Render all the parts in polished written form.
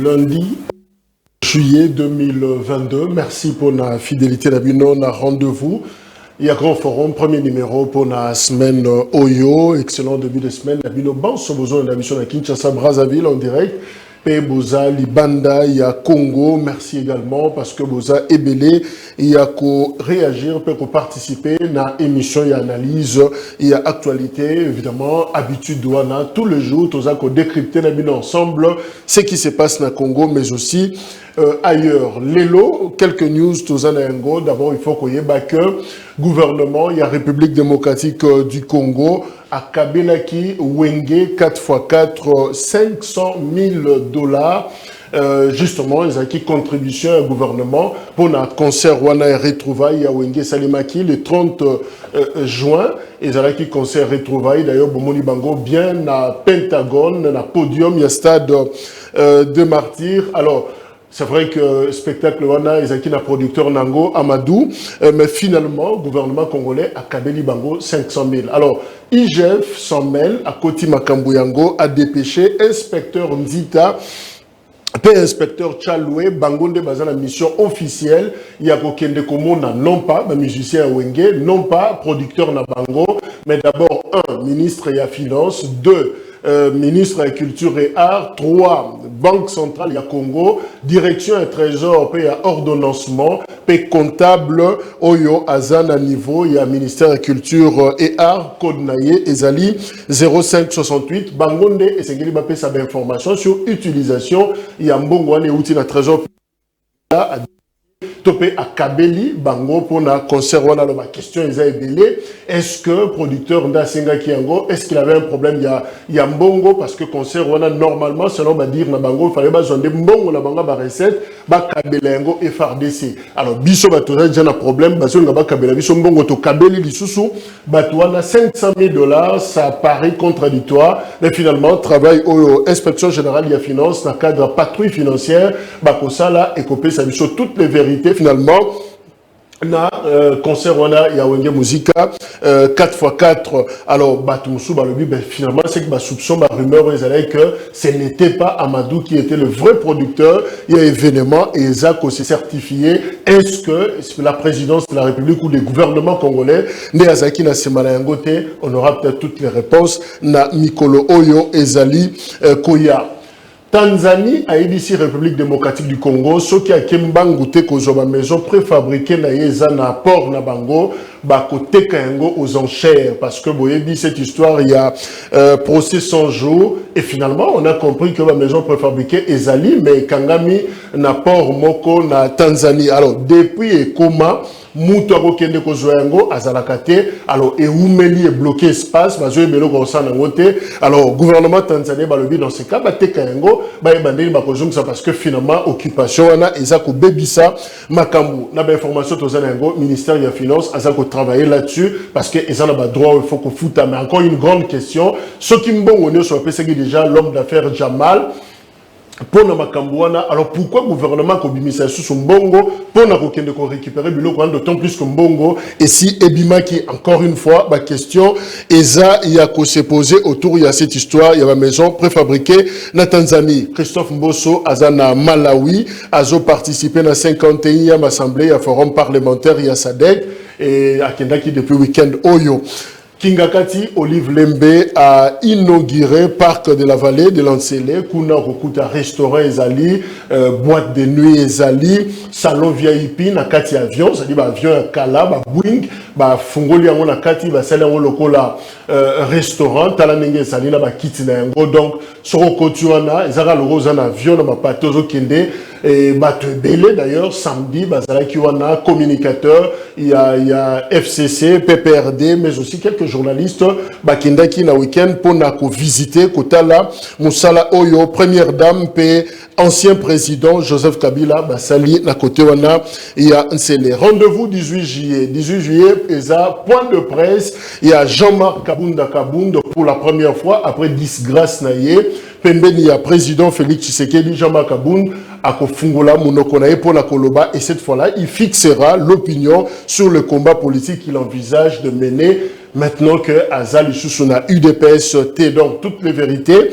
lundi juillet 2022. Merci pour la fidélité d'Abino, na rendez-vous. Il y a grand forum, premier numéro pour la semaine Oyo. Excellent début de semaine. Abino, bon, ce besoin d'émission à Kinshasa, Brazzaville en direct. Et Boza, Libanda, il y a Congo. Merci également parce que Boza est belé. Il y a qu'à réagir, peut participer à l'émission, il y a analyse, il y a actualité, évidemment, habitude douana. Tous les jours, tous qu'on décrypter ensemble ce qui se passe dans Congo, mais aussi ailleurs. Lélo, quelques news, tous en Ango. D'abord, il faut qu'on y ait que gouvernement, il y a République démocratique du Congo, à Kabelaki, Wenge, 4x4, 500 000 dollars. Justement, ils ont acquis contribution au gouvernement pour notre concert Wana et Retrouvailles à Wenge Salimaki le 30 juin. Ils ont acquis concert Retrouvailles. D'ailleurs, Bomoni Bango, bien à Pentagone, à Podium, il y a stade de Martyrs. Alors, c'est vrai que le spectacle Wana, ils ont acquis un producteur Nango, Amadou, mais finalement, le gouvernement congolais a Kabeli Bango 500 000. Alors, IGF s'en mêle à Koti Makambuyango a dépêché inspecteur Nzita, inspecteur Chaloué, Bangonde basé la mission officielle, il y a Kokende Komona, non pas, musicien à Wenge, non pas, producteur na Bango, mais d'abord, 1, ministre et à finance, 2, ministre de la Culture et Arts, 3, Banque centrale, il y a Congo, direction et trésor, il y a ordonnancement, puis comptable, Oyo, Azan à niveau, il y a ministère de la Culture et Arts, Code Naye, Ezali, 0568, Bangonde, et Sengeli Bapé, ça information sur utilisation, il y a Mbongwane, outil de trésor, topé à Kabeli, Bango, pour la concert, on a la question, est-ce que producteur Ndasenga Kiango, est-ce qu'il avait un problème? Il y a Mbongo, parce que concert, on a normalement, selon ma dire, na Bango, il fallait besoin de Mbongo, la Banga, ba recette, ba Kabelengo et FARDC. Alors, Bisso, ba toza, déjà, un problème, parce que ba Kabela, Bisso, Mbongo, to Kabeli, l'Issoussou, ba toana, 500 000 dollars, ça paraît contradictoire, mais finalement, travail au inspection générale, il y a finance, dans le cadre patrouille financière, ba Kosala, et Kopé, ça Bisso, toutes les vérités, finalement, na concert wana ya Wenge Musica 4x4 alors Batumsu balobi ben finalement c'est que ba soupçon ba rumeur ils allaient que ce n'était pas Amadou qui était le vrai producteur. Il y a événement et Isaac s'est certifié. Est-ce que la présidence de la République ou le gouvernement congolais ne azaki na semalangote? On aura peut-être toutes les réponses na Mikolo Oyo Ezali Koya. Tanzanie a ici République démocratique du Congo, ceux qui a Kembangu te kozoba maison préfabriquée na yeza na port na bango ba kote kayango aux enchères parce que boye dit cette histoire il y a procès 100 jours et finalement on a compris que la maison préfabriquée ezali mais kangami na port moko na Tanzanie. Alors depuis et comment Mouto akokende kozwa yango azalakate alors eumeli et bloqué espace bazo ebelo ko sana ngote alors gouvernement tanzanien balobi dans ce cas bateka yango ba ebandeli bakozonga ça parce que finalement occupation wana eza ko bebisa makambu na ba information tozana yango ministère de la finance aza ko travailler là-dessus parce que eza na ba droit il faut ko futa mais encore une grande question ce qui mbongo ne soit pesé déjà l'homme d'affaires Jamal pour Namakambouana, alors pourquoi le gouvernement Kobimisa sous son bongo pour récupérer Biloko d'autant plus que Mbongo et si Ebimaki encore une fois ma question Eza il y a qu'on s'est posé autour il y a cette histoire il y a ma maison préfabriquée na Tanzanie Christophe Mbosso Azana Malawi Azo participé à 51e assemblée à forum parlementaire il y a SADC et à Kendaki depuis week-end Oyo. Kingakati, Olive Lembe a inauguré Parc de la Vallée de Lancélé, Kuna Rokuta restaurant Ezali, boîte de nuit Ezali, salon VIP, Nakati avion, c'est-à-dire avion à Kala, Boeing, Fungoli Ango Nakati, Sali Ango Lokola restaurant, Talanenge Ezali, Kiti Nango, donc, Sorokotuana, Ezara Lorozan avion, Patozo Kende, et Belé d'ailleurs, samedi, Bazalakiwana, communicateur, il y a FCC, PPRD, mais aussi quelques journalistes, Bakindaki na week-end pour nako visiter Kotala, Moussala Oyo, première dame, ancien président Joseph Kabila, Basali, na côté wana, il y a les rendez-vous 18 juillet. 18 juillet, il y a point de presse, il y a Jean-Marc Kabunda pour la première fois, après disgrâce naïe, Pembeni, il y a président Félix Tshisekedi, Jean-Marc Kabound, à Kofungola, Monokonae pour la Koloba, et cette fois-là, il fixera l'opinion sur le combat politique qu'il envisage de mener maintenant que Azali Sousouna UDPS T, donc toutes les vérités.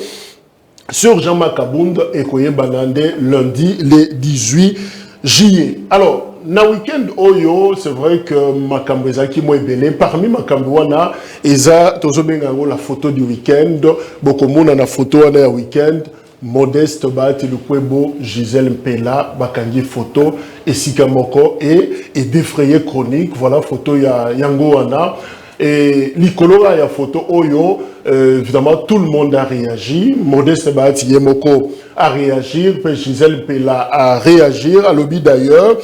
sur Jean-Marc Abound et Koye Banande lundi le 18 juillet. Alors, na week-end oyo, c'est vrai que makambo ezaki mo ebele. Parmi makambo wana, eza tozobengango la photo du week-end. Bokomona na photo wana ya week-end. Modeste Bahati Lukwebo, Gisèle Mpela, bakangi photo, Esika Moko et défrayé chronique. Voilà photo ya yango wana. Et l'icologa ya photo oyo, évidemment tout le monde a réagi. Modeste Bahati Yemoko a réagi, puis Gisèle Mpela a réagi. À l'objet d'ailleurs,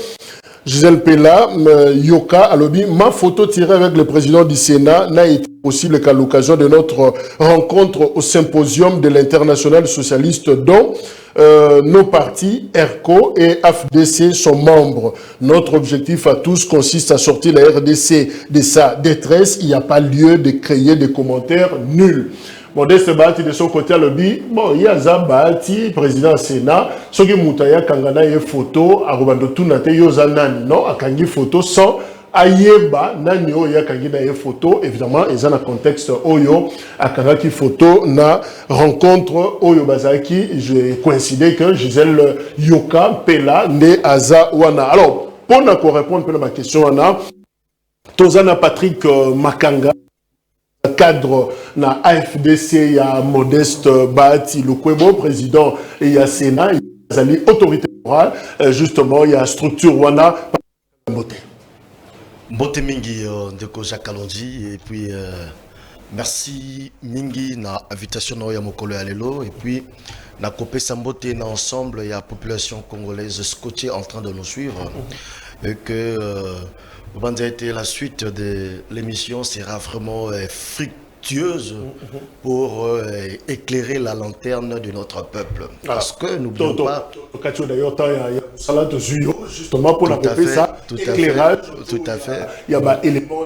Gisèle Pella, Yoka, à l'objet, ma photo tirée avec le président du Sénat n'a été possible qu'à l'occasion de notre rencontre au symposium de l'Internationale socialiste dont nos partis, ERCO et AFDC sont membres. Notre objectif à tous consiste à sortir la RDC de sa détresse. Il n'y a pas lieu de créer des commentaires nuls. Modeste Bahati de son côté à l'objet, bon, il y a Bahati, président Sénat, ce qui Moutaya Kangana y photo, à Rwanda Tunate Yozanani, non, à Kangi photo sans Ayeba, Nani Oya Kangi na photo, évidemment, et dans le contexte Oyo, à Kangaki photo, na rencontre Oyo Bazaki, j'ai coïncidé que Gisèle Yoka, Pela, ne Aza Wana. Alors, pour nous répondre à ma question, Anna, Tozana Patrick Makanga, cadre na AFDC, il y a Modeste Bahati Lukwebo, président, et il y a Sénat, il y a autorité morale, justement, il y a structure Wana. Mbote mingi ndeko Jacques Kalonji, et puis merci mingi na invitation na ya mokolo ya lelo, et puis na kopé sambote na ensemble il y a population congolaise scotchée en train de nous suivre, et que la suite de l'émission sera vraiment fructueuse pour éclairer la lanterne de notre peuple. Parce que n'oublions pas... D'ailleurs, justement pour la ça, éclairage. Tout à fait. Il y a des éléments,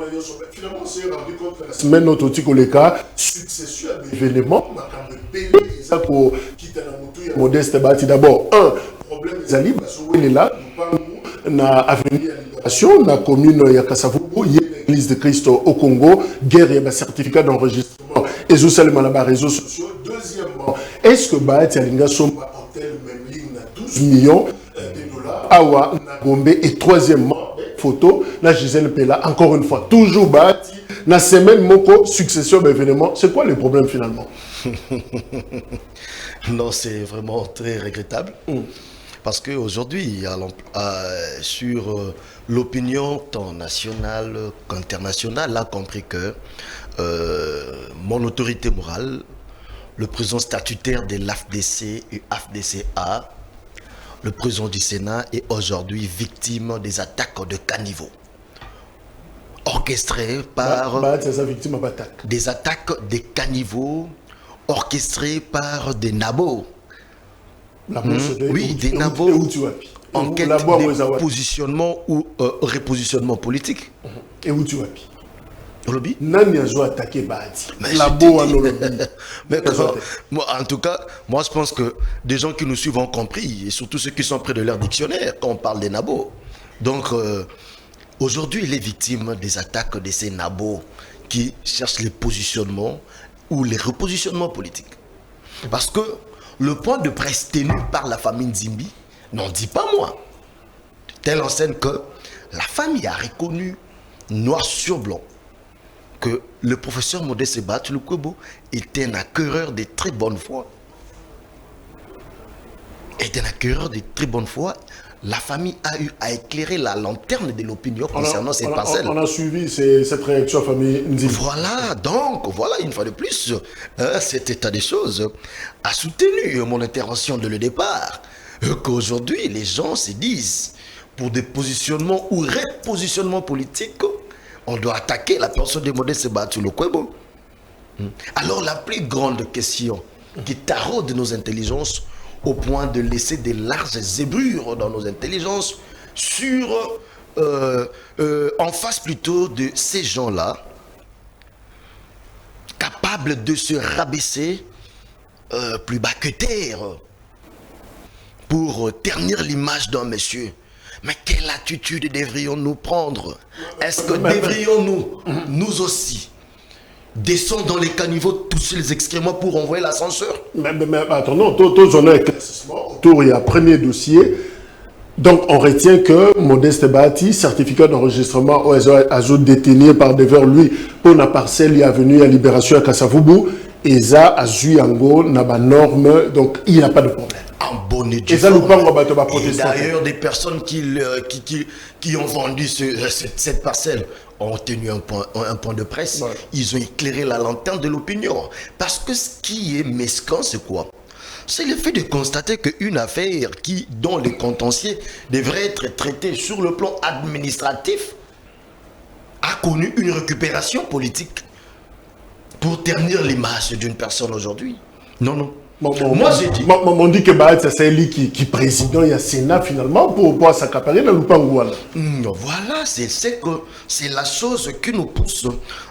finalement, on s'est rendu compte que la semaine, notre cas, succession d'événements, Modeste Bahati, d'abord, un problème, il est là, na avenue à Libération, na commune ya Kasavubu, il y a l'église de Christ au Congo, guerre et certificat d'enregistrement, et je salue les réseaux sociaux. Deuxièmement, est-ce que Bahati Alinga Somba hôtel même ligne na 12 millions de dollars, Awa, na Gombe, et troisièmement, photo, la Gisèle Pella, encore une fois, toujours Bahati, na semaine moko, succession d'événements, c'est quoi le problème finalement? Non, c'est vraiment très regrettable. Parce qu'aujourd'hui, sur l'opinion tant nationale qu'internationale, a compris que mon autorité morale, le président statutaire de l'AFDC et AFDCA, le président du Sénat, est aujourd'hui victime des attaques de caniveau. Orchestrées par des attaques de caniveaux orchestrées par des nabos. Oui, des nabos en quête de positionnement ou repositionnement politique. Et où tu vas? Lobby? Nani a attaqué Bahati. Mais moi, en tout cas, moi je pense que des gens qui nous suivent ont compris, et surtout ceux qui sont près de leur dictionnaire quand on parle des nabos. Donc aujourd'hui, les victimes des attaques de ces nabos qui cherchent les positionnements ou les repositionnements politiques. Parce que le point de presse tenu par la famille Nzimbi n'en dit pas moins. De telle enseigne que la famille a reconnu noir sur blanc que le professeur Modeste Bahati Lukwebo était un acquéreur de très bonne foi. Était un acquéreur de très bonne foi. La famille a eu à éclairer la lanterne de l'opinion concernant cette parcelle. On a suivi cette réaction famille Nzimbi. Voilà, donc, voilà, une fois de plus, cet état des choses a soutenu mon intervention de le départ. Qu'aujourd'hui, les gens se disent, pour des positionnements ou repositionnements politiques, on doit attaquer la personne de Modeste Bahati Lukwebo. Alors, la plus grande question qui taraude nos intelligences, au point de laisser des larges zébrures dans nos intelligences sur, en face plutôt de ces gens-là, capables de se rabaisser plus bas que terre pour ternir l'image d'un monsieur. Mais quelle attitude devrions-nous prendre? Est-ce que devrions-nous, nous aussi, descend dans les caniveaux, toucher les excréments pour envoyer l'ascenseur. Mais attendons, tous on a un éclaircissement autour, il y a un premier dossier. Donc, on retient que Modeste Bahati, certificat d'enregistrement Azo détenu par devers lui pour la parcelle et avenue à Libération à Kassavubu, et ça a Zuyango, n'a pas norme, donc il n'y a pas de problème. En bonne et due Et ça, forme. nous Et d'ailleurs, des personnes qui ont vendu cette parcelle ont tenu un point de presse. Ouais. Ils ont éclairé la lanterne de l'opinion. Parce que ce qui est mesquin, c'est quoi? C'est le fait de constater qu'une affaire qui, dont les contentieux devraient être traités sur le plan administratif, a connu une récupération politique pour ternir l'image d'une personne aujourd'hui. Non, non. Moi, j'ai dit. On dit que Bahati, c'est lui qui président, il y a Sénat finalement pour s'accaparer dans le Pangouala. Voilà, c'est la chose qui nous pousse,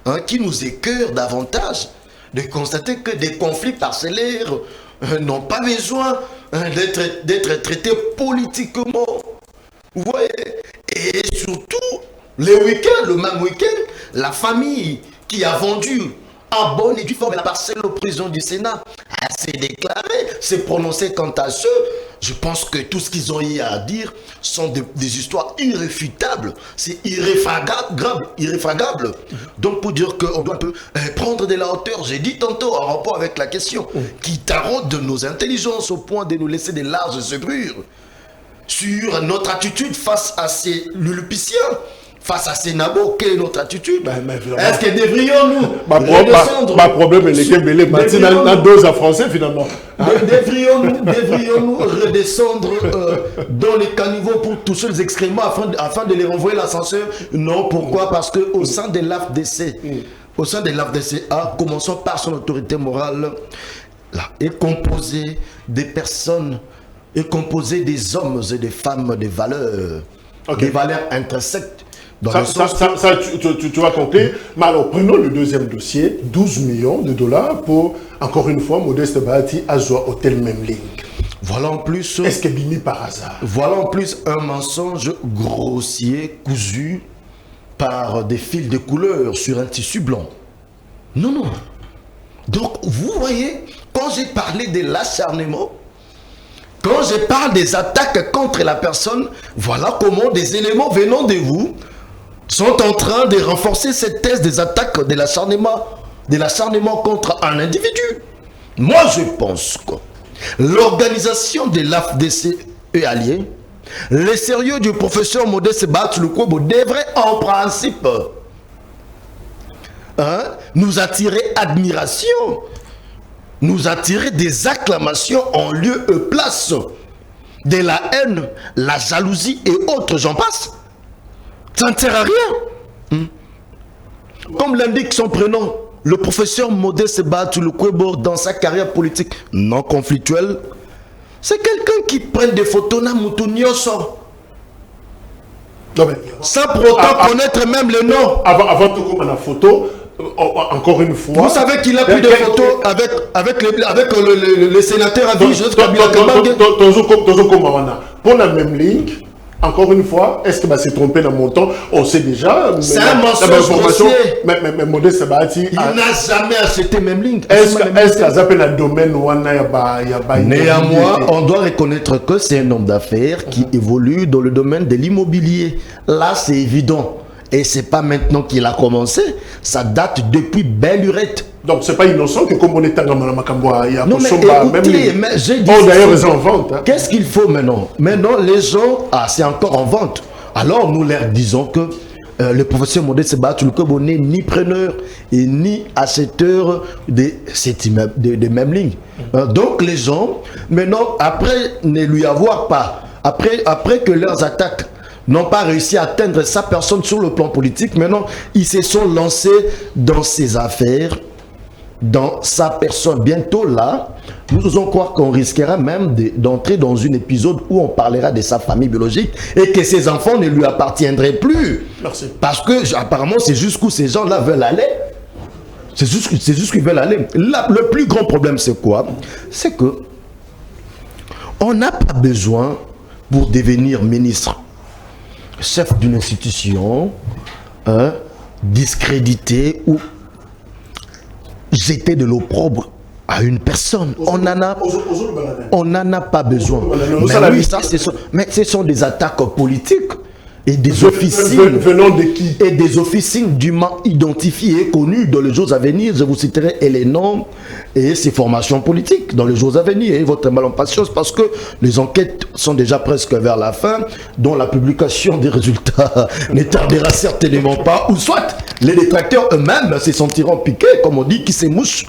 hein, qui nous écœure davantage de constater que des conflits parcellaires n'ont pas besoin d'être traités politiquement. Vous voyez? Et surtout, le même week-end, la famille qui a vendu en bonne et due forme la parcelle au président du Sénat s'est déclaré, s'est prononcé quant à ce. Je pense que tout ce qu'ils ont eu à dire sont des histoires irréfutables. C'est irréfragable. Donc pour dire qu'on doit un peu prendre de la hauteur, j'ai dit tantôt en rapport avec la question, qui taraude de nos intelligences au point de nous laisser des larges sevrures sur notre attitude face à ces lulupiciens. Face à ces nabos, quelle est notre attitude? Est-ce que devrions-nous redescendre? Ma problème est que Belé Martin a deux à français finalement. Devrions-nous redescendre dans les caniveaux pour toucher les excréments afin de les renvoyer l'ascenseur? Non, pourquoi? Parce qu'au sein de l'AFDC, commençons par son autorité morale, là, est composé des personnes, est composé des hommes et des femmes de valeurs, des valeurs intrinsèques. Ça, tu vas conclure. Mais alors, prenons le deuxième dossier, 12 millions de dollars pour, encore une fois, Modeste Bahati, Azwa Hotel Memling. Voilà en plus... Est-ce que Bini par hasard? Voilà en plus un mensonge grossier, cousu par des fils de couleur sur un tissu blanc. Non, non. Donc, vous voyez, quand j'ai parlé de l'acharnement, quand je parle des attaques contre la personne, voilà comment des éléments venant de vous sont en train de renforcer cette thèse des attaques de l'acharnement contre un individu. Moi, je pense que l'organisation de l'AFDC et alliés, le sérieux du professeur Modeste Bahati Lukwebo devrait en principe nous attirer admiration, nous attirer des acclamations en lieu et place de la haine, la jalousie et autres, j'en passe. Ça ne sert à rien. Comme l'indique son prénom, le professeur Modeste Bahati Lukwebo, dans sa carrière politique non conflictuelle, c'est quelqu'un qui prend des photos na Moutounioso. Sans pour autant connaître même le nom. Avant tout comme la photo, encore une fois. Vous savez qu'il a pris des photos avec le sénateur à vie, Joseph Kabila Kabange. Pour la même ligne. Encore une fois, est-ce que s'est trompé dans mon temps? On sait déjà. C'est un mensonge grossier. Mais Modeste Bahati... Il n'a jamais acheté même ligne. Est-ce qu'il appelle le domaine où il y a... Néanmoins, on doit reconnaître que c'est un homme d'affaires qui évolue dans le domaine de l'immobilier. Là, c'est évident. Et c'est pas maintenant qu'il a commencé. Ça date depuis belle lurette. Donc, c'est pas innocent que comme on est en Makamboa, il y a non, mais écoutez, mais j'ai dit... Oh, d'ailleurs, ils sont en vente. Hein. Qu'est-ce qu'il faut maintenant? Maintenant, les gens... Ah, c'est encore en vente. Alors, nous leur disons que le professeur Modeste Bahati Lukwebo n'est ni preneur et ni acheteur de même ligne. Donc, les gens, maintenant, après ne lui avoir pas... Après que leurs attaques n'ont pas réussi à atteindre sa personne sur le plan politique, maintenant, ils se sont lancés dans ses affaires, dans sa personne. Bientôt là, nous osons croire qu'on risquera même d'entrer dans un épisode où on parlera de sa famille biologique et que ses enfants ne lui appartiendraient plus. Merci. Parce que apparemment c'est jusqu'où ces gens-là veulent aller. C'est jusqu'où ils veulent aller. Là, le plus grand problème c'est quoi? C'est que on n'a pas besoin pour devenir ministre, chef d'une institution, discrédité ou jeter de l'opprobre à une personne. On n'en a pas besoin. Mais oui, ça, ce sont des attaques politiques. Et des officines venant de qui? Et des officines dûment identifiées et connues dans les jours à venir. Je vous citerai les noms et ses formations politiques dans les jours à venir. Et votre mal en patience parce que les enquêtes sont déjà presque vers la fin, dont la publication des résultats ne tardera certainement pas. Ou soit les détracteurs eux-mêmes se sentiront piqués, comme on dit, qui s'émouchent.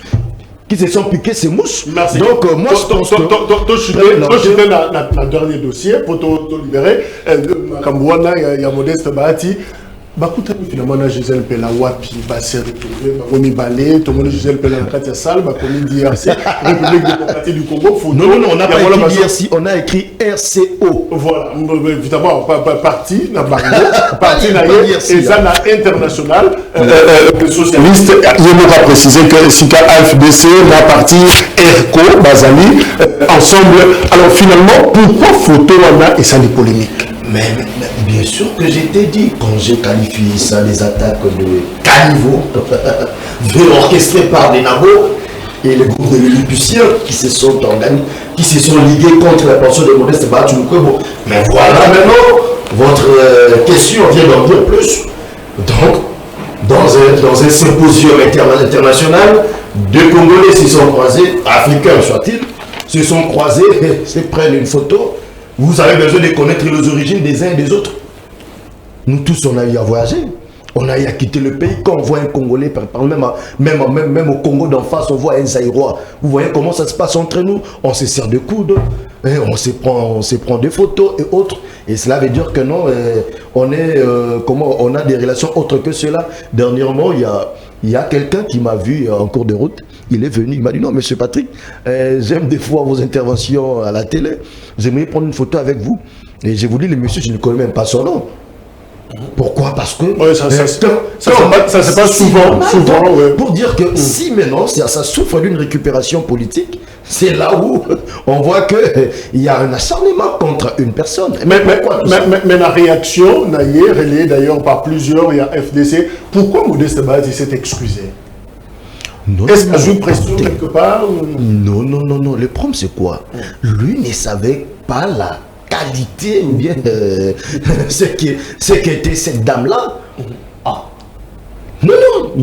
Qui se sont piqués ces mouches. Merci. Donc moi je pense que je suis dans le dernier dossier pour te libérer. Kambouana, il y a Modeste Bahati. Bakuta finalement na Gisèle Pela wapi ba se retrouver ba komi balé tout le monde Gisèle Pela na katia salle ba komi DRC République démocratique du Congo photo. Non, on n'a pas écrit DRC, on a écrit RCO. Voilà, évidemment parti na bango, parti na et ça na international socialiste. Je n'ai pas précisé que Sika AFDC na parti RCO Bazali ensemble. Alors finalement pourquoi photo on a et ça des polémiques? Mais bien sûr que je t'ai dit, quand j'ai qualifié ça, les attaques de caniveau, orchestrées par des nabos et les groupes de Lilliputiens qui se sont ligués contre la personne de Modeste Bahati Lukwebo. Mais voilà maintenant, votre question vient d'en dire plus. Donc, dans un symposium international, deux Congolais se sont croisés, africains soit-il, se sont croisés, se prennent une photo. Vous avez besoin de connaître les origines des uns et des autres. Nous tous, on a eu à voyager. On a eu à quitter le pays. Quand on voit un Congolais, même au Congo d'en face, on voit un Zaïrois. Vous voyez comment ça se passe entre nous. On se serre de coude, on se prend des photos et autres. Et cela veut dire que non, on a des relations autres que cela. Dernièrement, il y a quelqu'un qui m'a vu en cours de route. Il est venu, il m'a dit non, monsieur Patrick, j'aime des fois vos interventions à la télé. J'aimerais prendre une photo avec vous. Et j'ai voulu le monsieur, je ne connais même pas son nom. Pourquoi? Parce que ouais, ça se passe souvent. Ouais. Pour dire que si maintenant ça souffre d'une récupération politique, c'est là où on voit qu'il y a un acharnement contre une personne. Mais la réaction n'a été relayée d'ailleurs par plusieurs, il y a FDC. Pourquoi Modeste Bahati s'est excusé? Est-ce qu'il y a une pression quelque part? Non. Le problème c'est quoi? Lui ne savait pas la qualité ou bien ce qu'était cette dame-là. Ah. Non.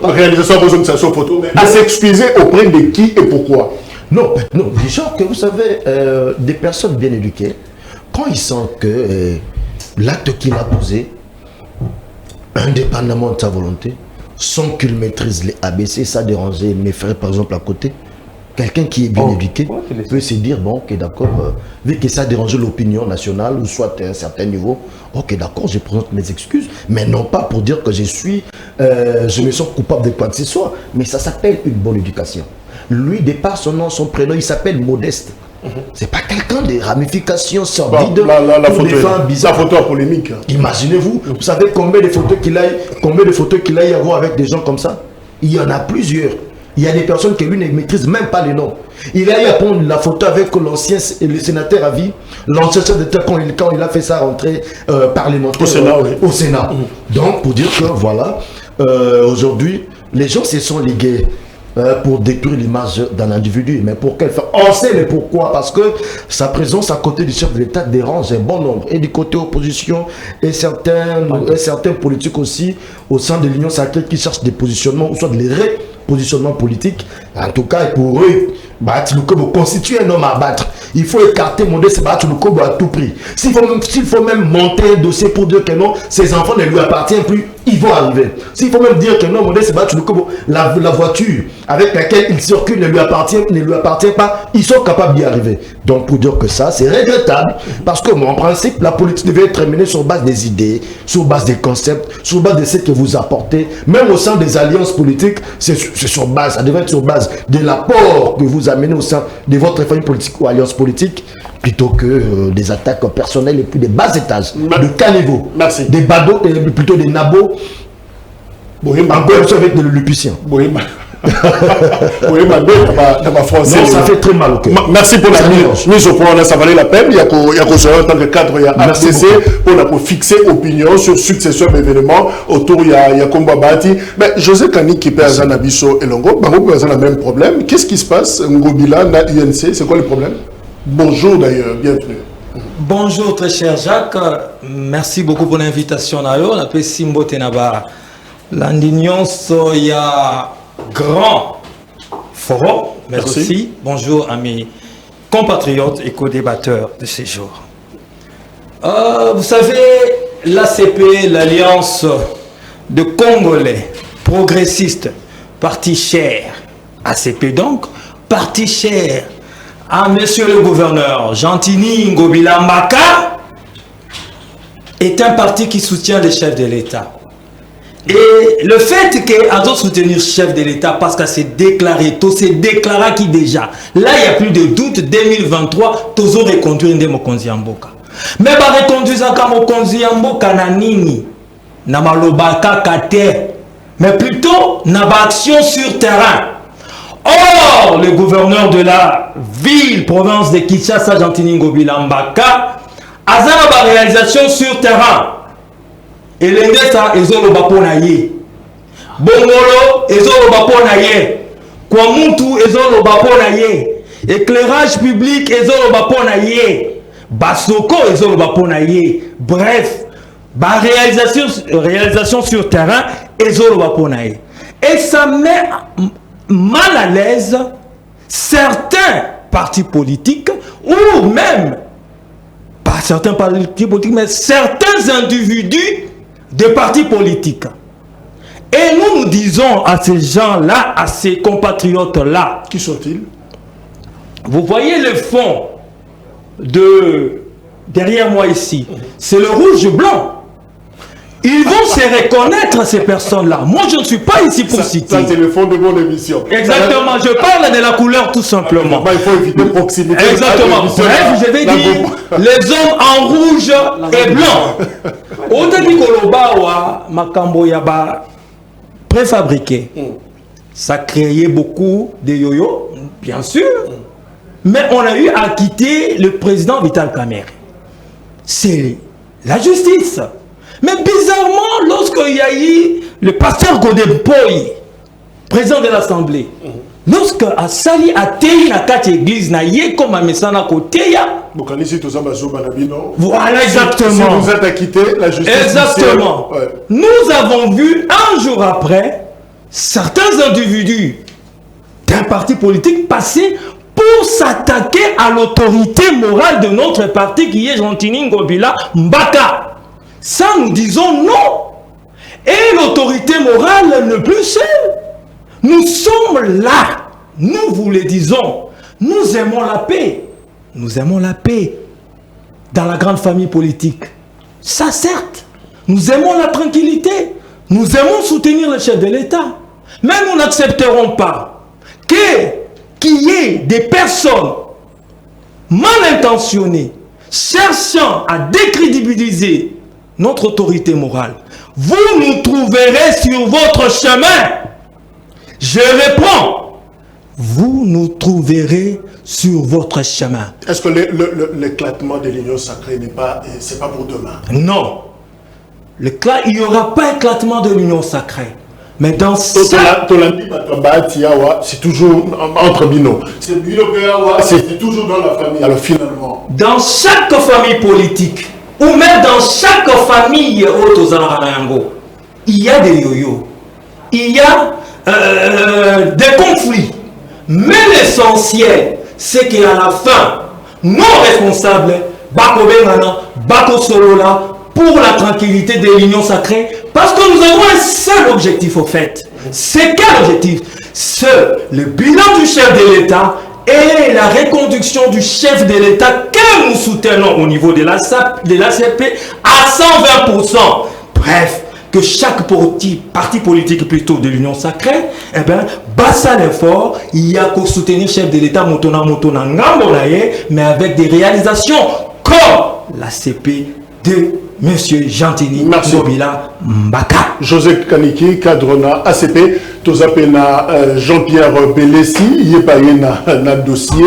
Réalisation a besoin de sa photo, mais à s'excuser auprès de qui et pourquoi? Non, déjà que vous savez, des personnes bien éduquées, quand ils sentent que l'acte qu'il a posé, indépendamment de sa volonté, sans qu'il maîtrise les ABC, ça dérangeait mes frères par exemple à côté. Quelqu'un qui est bien éduqué peut se dire, bon, ok, d'accord, vu que ça dérange l'opinion nationale, ou soit à un certain niveau, ok, d'accord, je présente mes excuses, mais non pas pour dire que je me sens coupable de quoi que ce soit, mais ça s'appelle une bonne éducation. Lui, de par son nom, son prénom, il s'appelle Modeste. C'est pas quelqu'un des ramifications sordides. La photo en polémique. Imaginez-vous, vous savez combien de photos qu'il a y avoir avec des gens comme ça? Il y en a plusieurs. Il y a des personnes qui lui ne maîtrisent même pas les noms. Il a eu à prendre la photo avec le sénateur à vie, l'ancien chef d'État quand il a fait sa rentrée parlementaire au Sénat. Donc pour dire que voilà, aujourd'hui, les gens se sont ligués pour détruire l'image d'un individu. Mais pour quelle fin? On sait le pourquoi. Parce que sa présence à côté du chef de l'État dérange un bon nombre. Et du côté opposition, et certains politiques aussi, au sein de l'Union sacrée, qui cherchent des positionnements, ou soit des positionnements politiques. En tout cas, pour eux, Bahati Lukwebo constitue un homme à battre. Il faut écarter Modeste Bahati Lukwebo à tout prix. S'il faut même monter un dossier pour dire que non, ses enfants ne lui appartiennent plus, ils vont arriver. S'il faut même dire que non, Modeste Bahati Lukwebo, la voiture avec laquelle il circule ne lui appartient pas, ils sont capables d'y arriver. Donc pour dire que ça, c'est regrettable, parce que en principe, la politique devait être menée sur base des idées, sur base des concepts, sur base de ce que vous apportez. Même au sein des alliances politiques, c'est sur base, ça devrait être sur base de l'apport que vous amenez au sein de votre famille politique ou alliance politique, plutôt que des attaques personnelles et puis des bas étages, de caniveaux, des badauds, plutôt des nabos, un peu avec des lilliputiens. Oui, ma belle, dans ma français. Non, ça fait très mal au cœur. Merci pour la mise au point. Ça valait la peine. Il y a en tant que cadre, il y a ACC pour fixer opinion sur succession d'événements autour. Il y a Komba Bati. Mais José Kani qui peut avoir Nabiso et Longo, peut avoir le même problème. Qu'est-ce qui se passe? Ngobila, na UNC, c'est quoi le problème? Bonjour d'ailleurs, bienvenue. Bonjour très cher Jacques, merci beaucoup pour l'invitation. On appelle Simbo Tenaba. L'Indignon, il y a grand forum, mais merci. Aussi bonjour à mes compatriotes et co-débatteurs de ces jours. Vous savez, l'ACP, l'Alliance de Congolais progressistes, parti cher, ACP donc, parti cher à monsieur le gouverneur Jantini Ngobila Mbaka, est un parti qui soutient les chefs de l'État. Et le fait qu'à d'autres soutenir le chef de l'État, parce que c'est déclaré, tout c'est déclaré qui déjà, là il n'y a plus de doute, 2023, tous ont reconduit un Mokonzi Mboka. Mais par reconduire ça comme Mokonzi Mboka na nini, na malobaka kate, mais plutôt na action sur terrain. Or, le gouverneur de la ville, province de Kinshasa, Jantini Ngobila Mbaka, a une réalisation sur terrain. Et l'Indesa, ils ont le baponaye. Bongolo, ils ont le baponaye. Kwamuntu, ils ont le baponaye. Éclairage public, ils ont le baponaye. Basoko, ils ont le baponaye. Bref, réalisation sur terrain, ils ont le baponaye. Et ça met mal à l'aise certains partis politiques ou même, pas certains partis politiques, mais certains individus de partis politiques. Et nous disons à ces gens-là, à ces compatriotes-là, qui sont-ils? Vous voyez le fond de derrière moi ici, c'est le rouge-blanc. Ils vont se reconnaître, ces personnes-là. Moi, je ne suis pas ici pour citer. Ça, c'est le fond de mon émission. Exactement. Je parle de la couleur, tout simplement. Il faut éviter proximité. Exactement. Bref, je vais dire les hommes en rouge et blanc. Autant dit que le makambo yaba préfabriqué. Ça créait beaucoup de yo-yo, bien sûr. Mais on a eu à quitter le président Vital Kamerhe. C'est la justice. Mais bizarrement, lorsqu'il y a eu le pasteur Godempoy, président de l'Assemblée, lorsque Asali a tenu la carte église, na yé comme un message à côté, voilà exactement. Si vous êtes acquitté, la justice. Exactement. Ouais. Nous avons vu un jour après certains individus d'un parti politique passer pour s'attaquer à l'autorité morale de notre parti qui est Jantini Ngobila Mbaka. Ça, nous disons non. Et l'autorité morale n'est plus seule. Nous sommes là. Nous vous le disons. Nous aimons la paix. Nous aimons la paix dans la grande famille politique. Ça, certes. Nous aimons la tranquillité. Nous aimons soutenir le chef de l'État. Mais nous n'accepterons pas qu'il y ait des personnes mal intentionnées cherchant à décrédibiliser notre autorité morale. Vous nous trouverez sur votre chemin. Je réponds. Vous nous trouverez sur votre chemin. Est-ce que l'éclatement de l'union sacrée c'est pas pour demain? Non. Il n'y aura pas éclatement de l'union sacrée. Mais dans ça... C'est toujours entre binômes. C'est toujours dans la famille. Alors finalement... Dans chaque famille politique, ou même dans chaque famille il y a des yo-yo, il y a des conflits. Mais l'essentiel, c'est qu'à la fin, nos responsables, Bako Bengana, Bako Solola, pour la tranquillité de l'union sacrée, parce que nous avons un seul objectif au fait. C'est quel objectif? C'est le bilan du chef de l'État et la reconduction du chef de l'État que nous soutenons au niveau de l'ACP à 120%. Bref, que chaque parti politique plutôt de l'Union sacrée, eh bien, bassa l'effort, il y a qu'au soutenir le chef de l'État, mais avec des réalisations comme l'ACP de Monsieur Jantini Ngobila Mbaka. José Kaniki, cadre na ACP. Tous appelés Jean-Pierre Belessi, il est pas na dossier.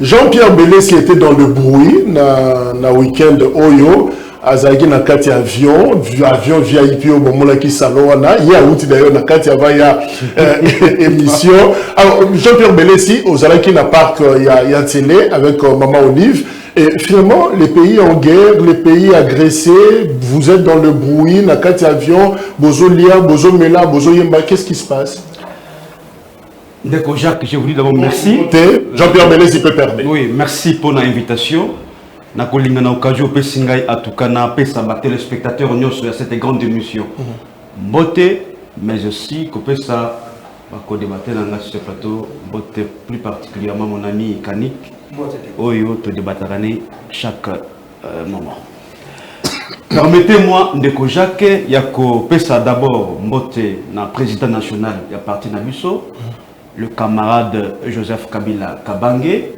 Jean-Pierre Belessi était dans le bruit na week-end Oyo. Azaki na kati avion VIP au moment qui salona il y a outil d'ailleurs na kati avaya émission. Alors Jean-Pierre Belessi aux Alaki na parc il y a télé avec Maman Olive et finalement les pays en guerre, les pays agressés, vous êtes dans le bruit na kati avion, bozo lia, bozo mela, bozo yemba, qu'est-ce qui se passe? D'accord, Jacques, je vous dis d'abord merci. Jean-Pierre Belessi peut perdre. Oui, merci pour l'invitation. Na kolinga na occasion pe singai atukana pe sabaté les spectateurs nyos à cette grande émission. Mbote mais aussi que ça va ko débattre dans ce plateau, mbote plus particulièrement mon ami Kanik. Oyo to débattarane chaque moment. Permettez-moi de ko Jacques yako pesa d'abord mbote na président national ya parti na biso, le camarade Joseph Kabila Kabange.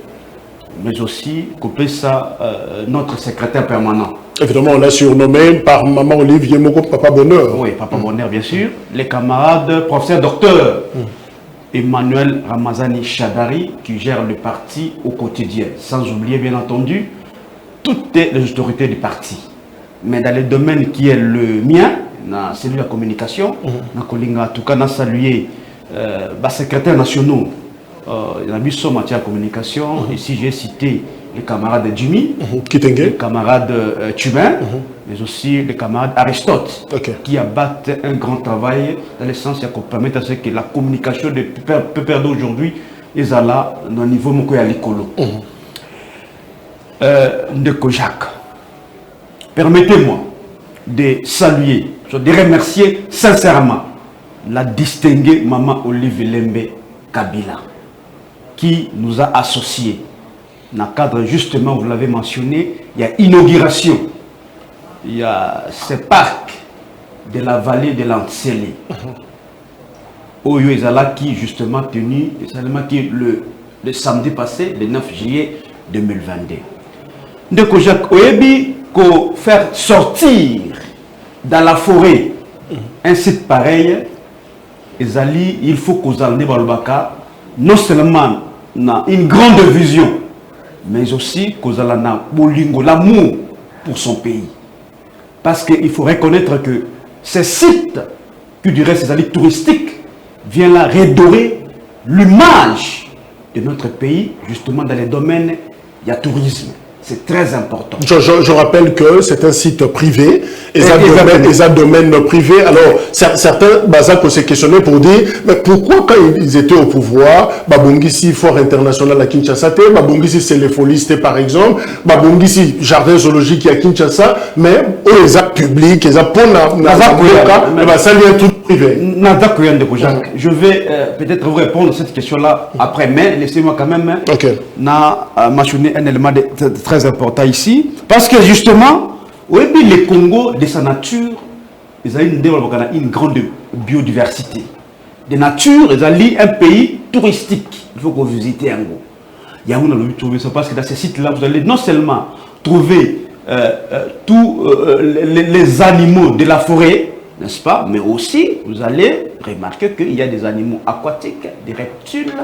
Mais aussi couper ça notre secrétaire permanent. Évidemment, on l'a surnommé par Maman Olivier Moko, Papa Bonheur. Oui, Papa Bonheur, bien sûr. Les camarades, professeur docteur Emmanuel Ramazani Chadari, qui gère le parti au quotidien. Sans oublier, bien entendu, toutes les autorités du parti. Mais dans le domaine qui est le mien, celui de la communication, en tout cas, on a salué les secrétaires nationaux. Il y a eu en matière de communication. Ici, j'ai cité les camarades de Jimmy, les camarades Tubin, mais aussi les camarades Aristote, qui abattent un grand travail dans le sens qui permet à ce que la communication de Pépère d'aujourd'hui est là, dans le niveau de l'écolo. De Kojak. Permettez-moi de saluer, de remercier sincèrement la distinguée Maman Olive Lembe Kabila, qui nous a associés. Dans le cadre, justement, vous l'avez mentionné, il y a inauguration. Il y a ce parc de la vallée de l'Antsélé. Oyo Ezala qui, justement, tenu le samedi passé, le 9 juillet 2022. Donc, Jacques Oyebi, pour faire sortir dans la forêt un site pareil, il faut qu'on en ait non seulement une grande vision, mais aussi l'amour pour son pays. Parce qu'il faut reconnaître que ces sites, qui du reste, ces allées touristiques, viennent là redorer l'image de notre pays, justement dans les domaines, il y a tourisme. C'est très important. Je rappelle que c'est un site privé, et un domaine privé. Alors, certains Bazak s'est questionné pour dire, mais pourquoi quand ils étaient au pouvoir, Babongisi Fort International à Kinshasa, Babongisi c'est les Folistes par exemple, Babongisi Jardin Zoologique à Kinshasa, mais eux, ils ont public, ils ont ça vient tout privé. Je vais peut-être vous répondre à cette question-là après, mais laissez-moi quand même mentionner un élément très important ici, parce que justement, le Congo, de sa nature, ils ont une grande biodiversité. De nature, ils ont un pays touristique. Il faut que vous visitez un go. Il y a trouver ça parce que dans ces sites-là, vous allez non seulement trouver tous les animaux de la forêt, n'est-ce pas, mais aussi vous allez remarquer qu'il y a des animaux aquatiques, des reptiles,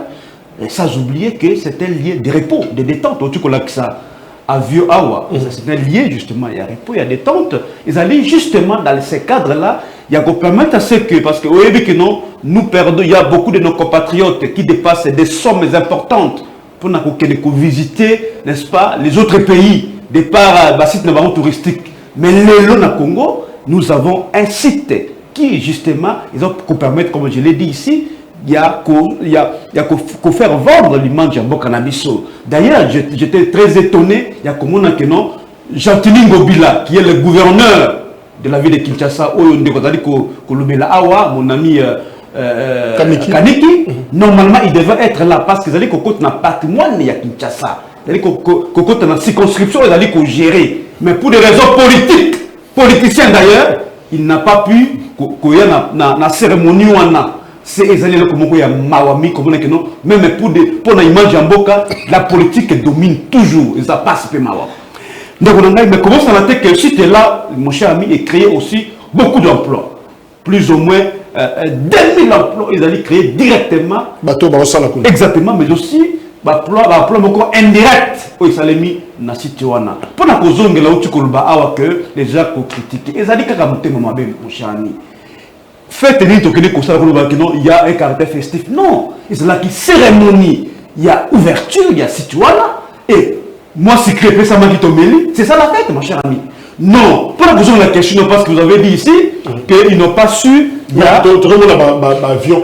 et sans oublier que c'est un lieu de repos, de détente. Au-dessus de ça, à Vieux Awa, c'est un lieu justement, il y a repos, il y a détente. Ils allaient justement dans ces cadres-là, il y a qu'on permettre à ce que, parce que vous voyez que non, nous perdons, il y a beaucoup de nos compatriotes qui dépassent des sommes importantes pour visiter, n'est-ce pas, les autres pays, de par les sites touristiques. Mais le Congo, nous avons un site qui justement, ils ont qu'on permettre, comme je l'ai dit ici, il y a qu'au faire vendre l'image de Bokanabiso. D'ailleurs, j'étais très étonné, il y a comme on a que non, Jean-Tini Ngobila, qui est le gouverneur de la ville de Kinshasa, mon ami Kaniki, normalement il devait être là parce qu'ils allaient côté un patrimoine de Kinshasa. Ils allaient une circonscription, ils allaient gérer. Mais pour des raisons politiques, politiciens d'ailleurs, il n'a pas pu qu'il y ait une cérémonie. C'est exactement comme il y a Mawami, même pour l'image d'Amboka, la politique domine toujours. Et ça passe par Mawami. Donc, mais comment ça va être que ce site-là, mon cher ami, est créé aussi beaucoup d'emplois. Plus ou moins 2000 emplois, ils allaient créer directement. Exactement, mais aussi, emploi encore indirect. Ils allaient mis dans la situation. Pour la cause que les gens critiquent. Ils allaient mon cher ami. Faites il y a un caractère festif. Non, il y a une cérémonie, il y a ouverture, il y a situation. Et moi, si crépé ça m'a dit c'est ça la fête, mon cher ami. Non, pas la question de la question, parce que vous avez dit ici qu'ils n'ont pas su. Il y a avion,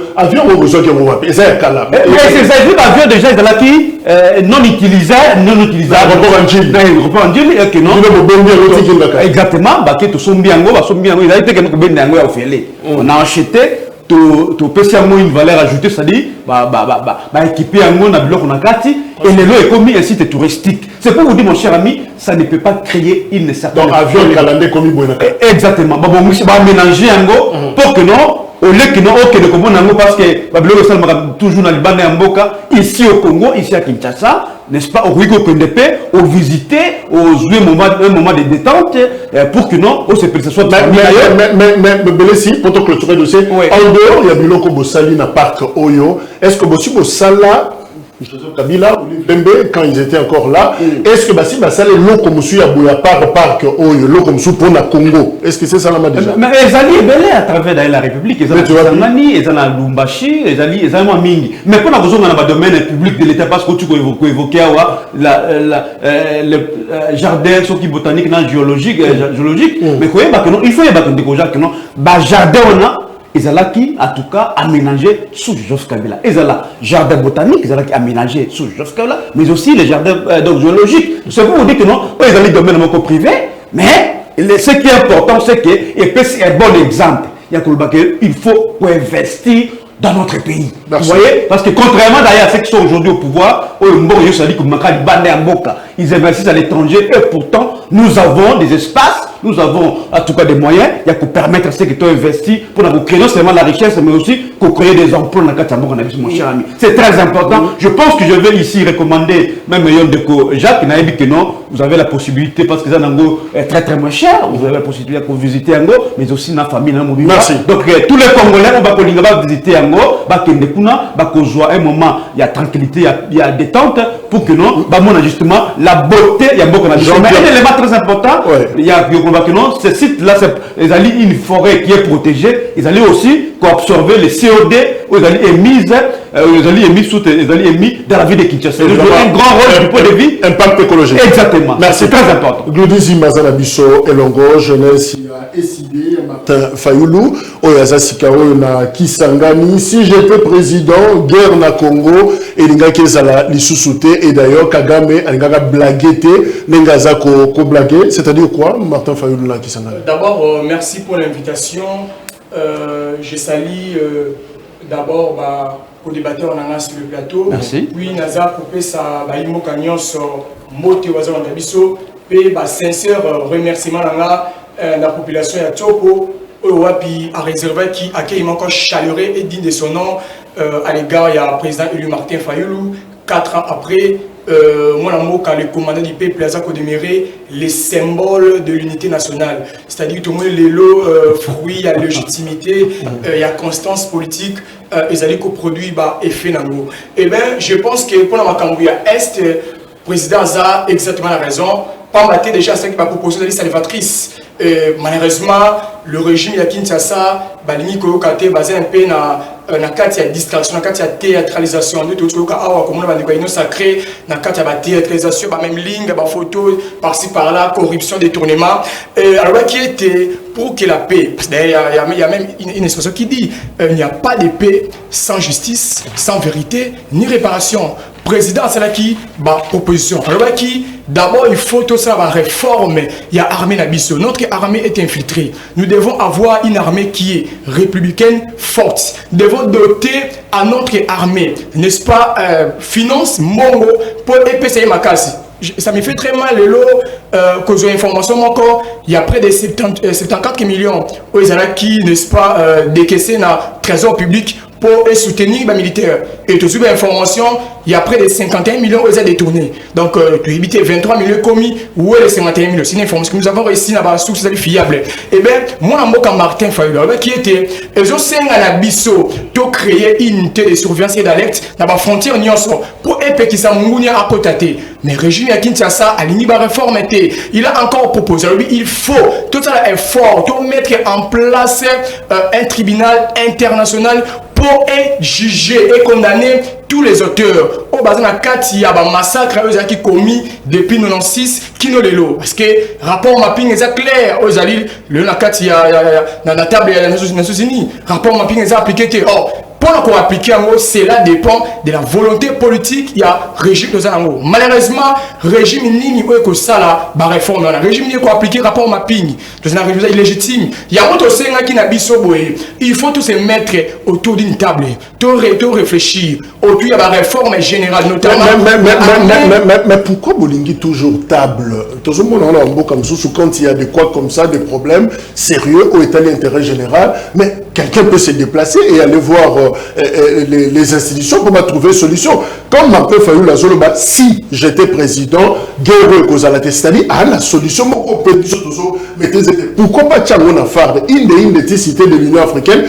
on besoin que vous appelez. C'est un avion déjà, ils là qui non utilisable. Exactement, on a acheté. Tu peux une valeur ajoutée, c'est-à-dire équiper un monde et les lots est commis un site touristique. C'est pour vous dire, mon cher ami, ça ne peut pas créer une certaine. Donc, avion calandé commis. Exactement. Bon, mélanger un go pour que non, au lieu que non, parce que toujours dans le Liban et en Boka, ici au Congo, ici à Kinshasa, n'est-ce pas, au Rigo Pendepe, au visiter, au jouer un moment de détente, pour que non, au CPC soit. Mais si, pour te clôturer le dossier, en dehors, il y a Biloko Bossali dans le parc Oyo. Est-ce que Bossi Bossala, Joseph Kabila, Bembe, quand ils étaient encore là, est-ce que Bassi Bassala est l'eau comme Moussou Yabouya parc Oyo, l'eau comme Moussou pour le Congo? Est-ce que c'est ça la m'a déjà? Mais ils allaient belé à travers la République, ils allaient à Mani, ils allaient à Lumbashi, ils allaient à Mingi. Mais pour la raison dans le domaine public de l'État, parce que tu peux évoquer le jardin, ce qui est botanique, géologique, mais il faut y avoir que non, jardin on a. Ils ont qui, en tout cas, aménagé sous Joseph Kabila. Ils ont jardin botanique, ils ont aménagé sous Joseph Kabila, mais aussi les jardins zoologiques. C'est pour vous dire que non, ils ont les domaines privé, mais ce qui est important, c'est que, et puis c'est un bon exemple, il faut investir dans notre pays. Vous voyez? Parce que contrairement d'ailleurs à ceux qui sont aujourd'hui au pouvoir, ils investissent à l'étranger et pourtant, nous avons des espaces, nous avons en tout cas des moyens pour permettre à ceux qui ont investi pour créer non seulement la richesse, mais aussi pour créer des emplois dans le cadre de mon cher ami. C'est très important. Je pense que je vais ici recommander, même Jacques, n'a dit que non, vous avez la possibilité, parce que ça est très très moins cher, vous avez la possibilité de visiter Ango, mais aussi dans la famille. Merci. Donc tous les Congolais, on va visiter Ango, un moment, il y a tranquillité, il y a détente, pour que non, justement, la beauté, il y a beaucoup de choses. Mais un élément très important, il y a ce site-là, ils allaient une forêt qui est protégée, ils allaient aussi absorber les CO2, ils allaient émis dans la ville de Kinshasa. Ils ont un grand rôle du point de vue. Impact écologique. Exactement. Merci. C'est très important. Glodizi Mazana Bisso Elongo, jeunesse, SID, Martin Fayoulou, Oyaza Sikao, na Kisangani. Si j'étais président, guerre na Congo, et l'Inga Kezala l'Issousouté, et d'ailleurs Kagame, l'Inga blaguete, l'Ingaza ko blagué. C'est-à-dire quoi, Martin Fayoulou, na Kisangani? D'abord, merci pour l'invitation. Je salue d'abord pour débattre sur le plateau. Merci. Puis Naza coupé sa baïmo canyon sur moté oiseau en abisso. Puis sincère remerciement à la population de Topo puis à réserver qui accueille encore chaleureux et digne de son nom à l'égard il y a le président élu Martin Fayoulou. 4 ans après, moi, le commandant du peuple a demeurer les symboles de l'unité nationale. C'est-à-dire que tout le monde les lots, fruits, il y a légitimité, il y a constance politique, ils allaient produire effet nango. Et bien, je pense que pour la Macambouya Est, le président a exactement la raison. Pas maté déjà ce qui va proposer la liste salvatrice. Malheureusement, le régime de Kinshasa, Balini Koyokate, basé un peu dans la carte de distraction, dans la carte de théâtralisation. Nous tous les sacré, dans la carte de théâtralisation, même ligne, photo, par-ci par-là, corruption, détournement. Alors, qui était pour que la paix, parce qu'il y a même une expression qui dit il n'y a pas de paix sans justice, sans vérité, ni réparation. Président, c'est là qui opposition. Alors, qui d'abord, il faut tout ça, réforme. Il y a armée Nabiso. Notre armée est infiltrée. Nous devons avoir une armée qui est républicaine forte. Nous devons doter à notre armée, n'est-ce pas, finance, mongo, pour épaissir ma casse. Ça me fait très mal, que j'ai information encore, il y a près de 74 millions aux qui, n'est-ce pas, décaissés dans le trésor public pour soutenir les militaires. Et tout suite, information, il y a près de 51 millions qui ont détournés. Donc, tu évites 23 millions commis, où est les 51 millions? C'est une information que nous avons réussi à source fiable. Et bien, moi, je suis Martin Fayulu, qui était, ils ont créé une unité de surveillance et d'alerte dans la frontière pour que ça à côté. Mais le régime à Kinshasa a l'ini réforme. Il a encore proposé, il faut tout ça effort pour mettre en place un tribunal international pour juger et condamner tous les auteurs. Au bas de la carte, il y a un massacre qui commis depuis 1996 qui nous lelo. Parce que rapport mapping est clair. Aux alliés, le la carte, il y a dans la table des Nations Unies. Rapport mapping est appliqué. Pour qu'on applique, cela dépend de la volonté politique. Il y a régime de ça. Malheureusement, régime ni que ça là, réforme. Le régime ni qu'on applique rapport mapping. C'est un régime illégitime. Il y a autre chose qui n'a pas. Il faut tous se mettre autour d'une table, tout réfléchir. Autour il y a la réforme générale notamment. Mais pourquoi Bolingi toujours table? Tout le monde a un mot comme ça, quand il y a des quoi comme ça, des problèmes sérieux au état d'intérêt général, mais quelqu'un peut se déplacer et aller voir les institutions pour trouver une solution. Comme Martin Fayulu la zone, si j'étais président, Guerrero et Kozalate, c'est-à-dire la solution, pourquoi pas Tchangon Afar, une des cités de l'Union africaine,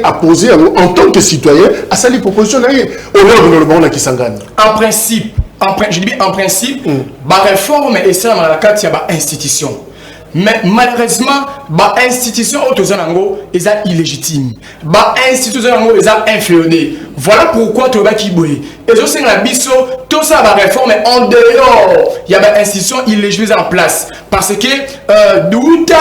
a posé en tant que citoyen à sa proposition. En principe, je dis bien en principe, la réforme et ça dans la carte, il y a une institution. Mais malheureusement, l'institution autozanango est illégitime. L'institution est inféodée. Voilà pourquoi tu vas kiboué. Et je sais que la biso, tout ça va réforme en dehors. Il y a une institution illégitime en place. Parce que d'août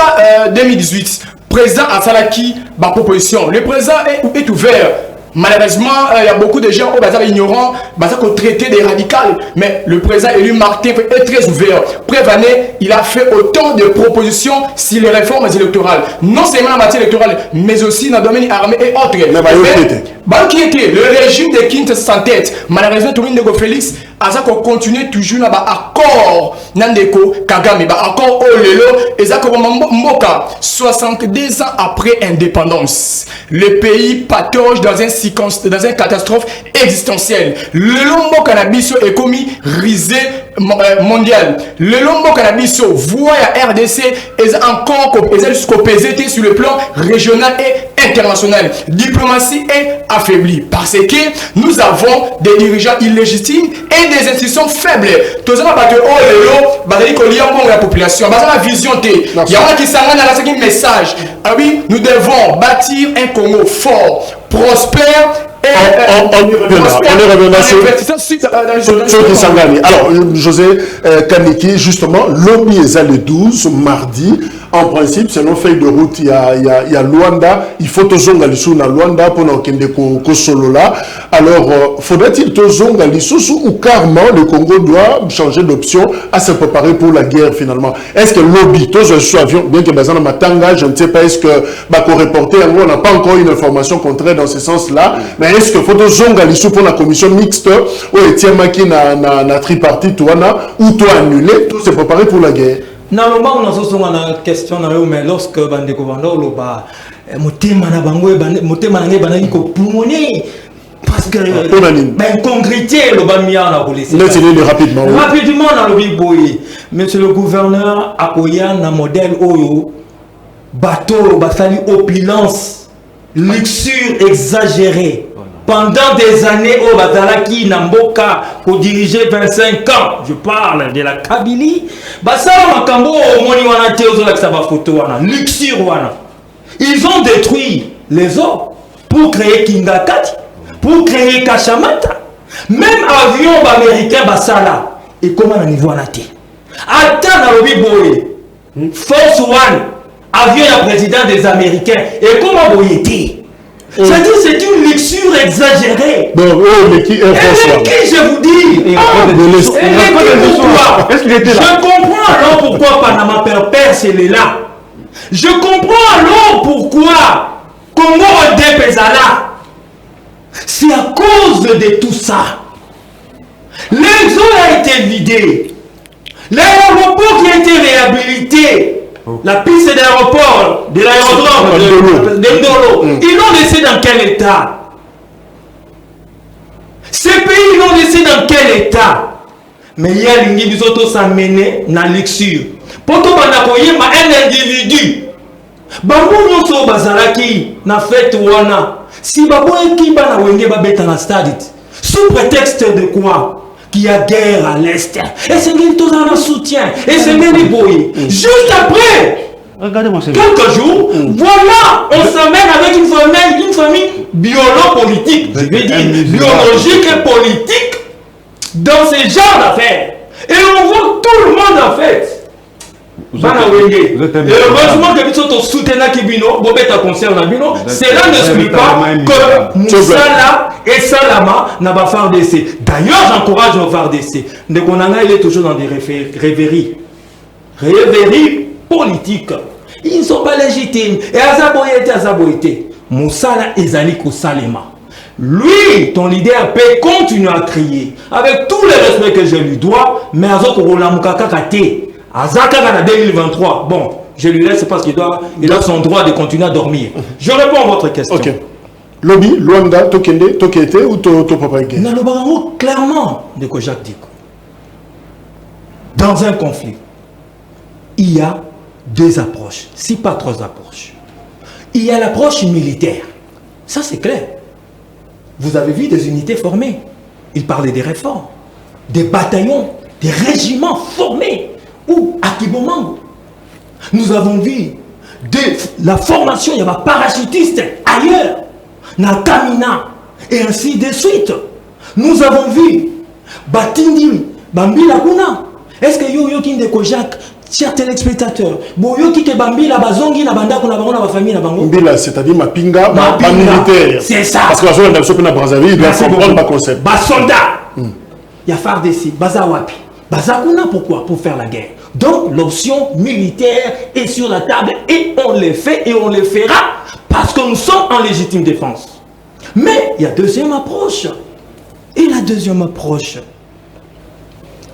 2018, président a salaki ma proposition. Le président est ouvert. Malheureusement, il y a beaucoup de gens qui sont ignorants, qui ont traité des radicales. Mais le président élu Martin est très ouvert. Prévané, il a fait autant de propositions sur les réformes électorales. Non seulement en matière électorale, mais aussi dans le domaine armé et autres. Le régime de Kinshasa sans tête. Malheureusement, tout le monde Félix a continué toujours dans l'accord Nandeko Kagame, accord Olelo, et ça comme Mboka, 62 ans après indépendance. Le pays patauge dans une catastrophe existentielle. Le Lombo Cannabiso est commis risé mondial. Le Lombo Cannabiso voit à RDC et encore jusqu'au PZT sur le plan régional et international. Diplomatie est affaiblie parce que nous avons des dirigeants illégitimes et des institutions faibles. Tout ça parce que la population, la vision il y a qui s'en dans un message. Ah oui, nous devons bâtir un Congo fort, prospère. On y reviendra sur alors, José Kaniki, justement, lobby est le 12 mardi. En principe, selon feuille de route, il y a Luanda. Il faut que Zonga na Luanda pour nous solo là. Alors, faudrait-il que Zonga ou carrément le Congo doit changer d'option à se préparer pour la guerre finalement? Est-ce que lobby, tous avions, bien que Bazana Matanga, je ne sais pas, est-ce que Bako reporter, on n'a pas encore une information contraire dans ce sens-là, mais est-ce que faut que Zonga pour la commission mixte ou Etiamaki na tripartite ou toi annulé, tout se préparer pour la guerre? Normalement, on a une question, mais lorsque Bandeko Bandolo, parce que l'incongrité, le Bamia a roulé. Rapidement. Rapidement, dans le Biboui. Monsieur le gouverneur a un modèle Oyo, bateau, basali opulence, luxure exagérée. Pendant des années, au Bazalaki Namboka, pour diriger 25 ans, je parle de la Kabylie, ils ont détruit les eaux pour créer Kingakati, pour créer Kachamata. Même avion américain Basala, et comment on a niveau en athée. Attends dans le Biboé, Force One, avion à président des Américains, et comment vous y était? C'est-à-dire c'est une luxure exagérée. Donc, qui je vous dis, je comprends alors pourquoi Panama Perse est là. Je comprends alors pourquoi Congo Depezala. C'est à cause de tout ça. Les eaux a été vidée. L'aéroport qui a été réhabilité. La piste d'aéroport, de l'aérodrome de Ndolo, ils l'ont laissé dans quel état? dans quel état? Mais il y a l'ingé des autres s'amener dans luxure. Pour tout un individu. Bango nyonso bazalaki na fête wana. Si babo ekiba na wenge babeta na stade. Sous prétexte de quoi? Qu'il y a guerre à l'est. Et c'est qu'il tous en soutien. Et c'est qu'il boy. Juste après. Regardez-moi quelques jours, voilà, on s'amène avec une famille biolo-politique, je vais dire biologique et politique, dans ce genre d'affaires. Et on voit tout le monde en fait. Et heureusement que nous sommes soutenus Kibino, Bobeta concerne Bino, cela ne suit pas que Moussala et Salama n'a pas fait d'essai. D'ailleurs, j'encourage nos faire d'essai. Ndekonanga, il est toujours dans des rêveries. Rêveries politiques. Ils ne sont pas légitimes. Et Azaboyete. Moussala Ezali Kosalema. Lui, ton leader peut continuer à crier. Avec tout le respect que je lui dois, mais Azoko Rolamukaka Kate. Azaka en 2023. Bon, je lui laisse parce qu'il a son droit de continuer à dormir. Je réponds à votre question. Ok. Lobby, Luanda, Tokende, Tokete ou Topapagé? Dans le Barango, clairement, de quoi Jacques dit. Dans un conflit, il y a deux approches, si pas trois approches. Il y a l'approche militaire. Ça, c'est clair. Vous avez vu des unités formées. Il parlait des réformes, des bataillons, des régiments formés. Ou à Kibomango. Nous avons vu la formation, il y a des parachutistes ailleurs, dans Kamina, et ainsi de suite. Nous avons vu Batindi, Bambila Kuna. Est-ce que yo kinde Kojak, chers téléspectateurs, boyo kike Bambila Bazongi, na banda kuna bango na famille na bango. Bambila, c'est-à-dire ma pinga, ma militaire. C'est ça. Parce que la zone de Brazzaville, il doit comprendre ma concept. Bas soldat. Il y a Fardessi, Bazawapi. Bazakuna, pourquoi? Pour faire la guerre. Donc l'option militaire est sur la table et on le fait et on le fera parce que nous sommes en légitime défense. Mais il y a deuxième approche. Et la deuxième approche,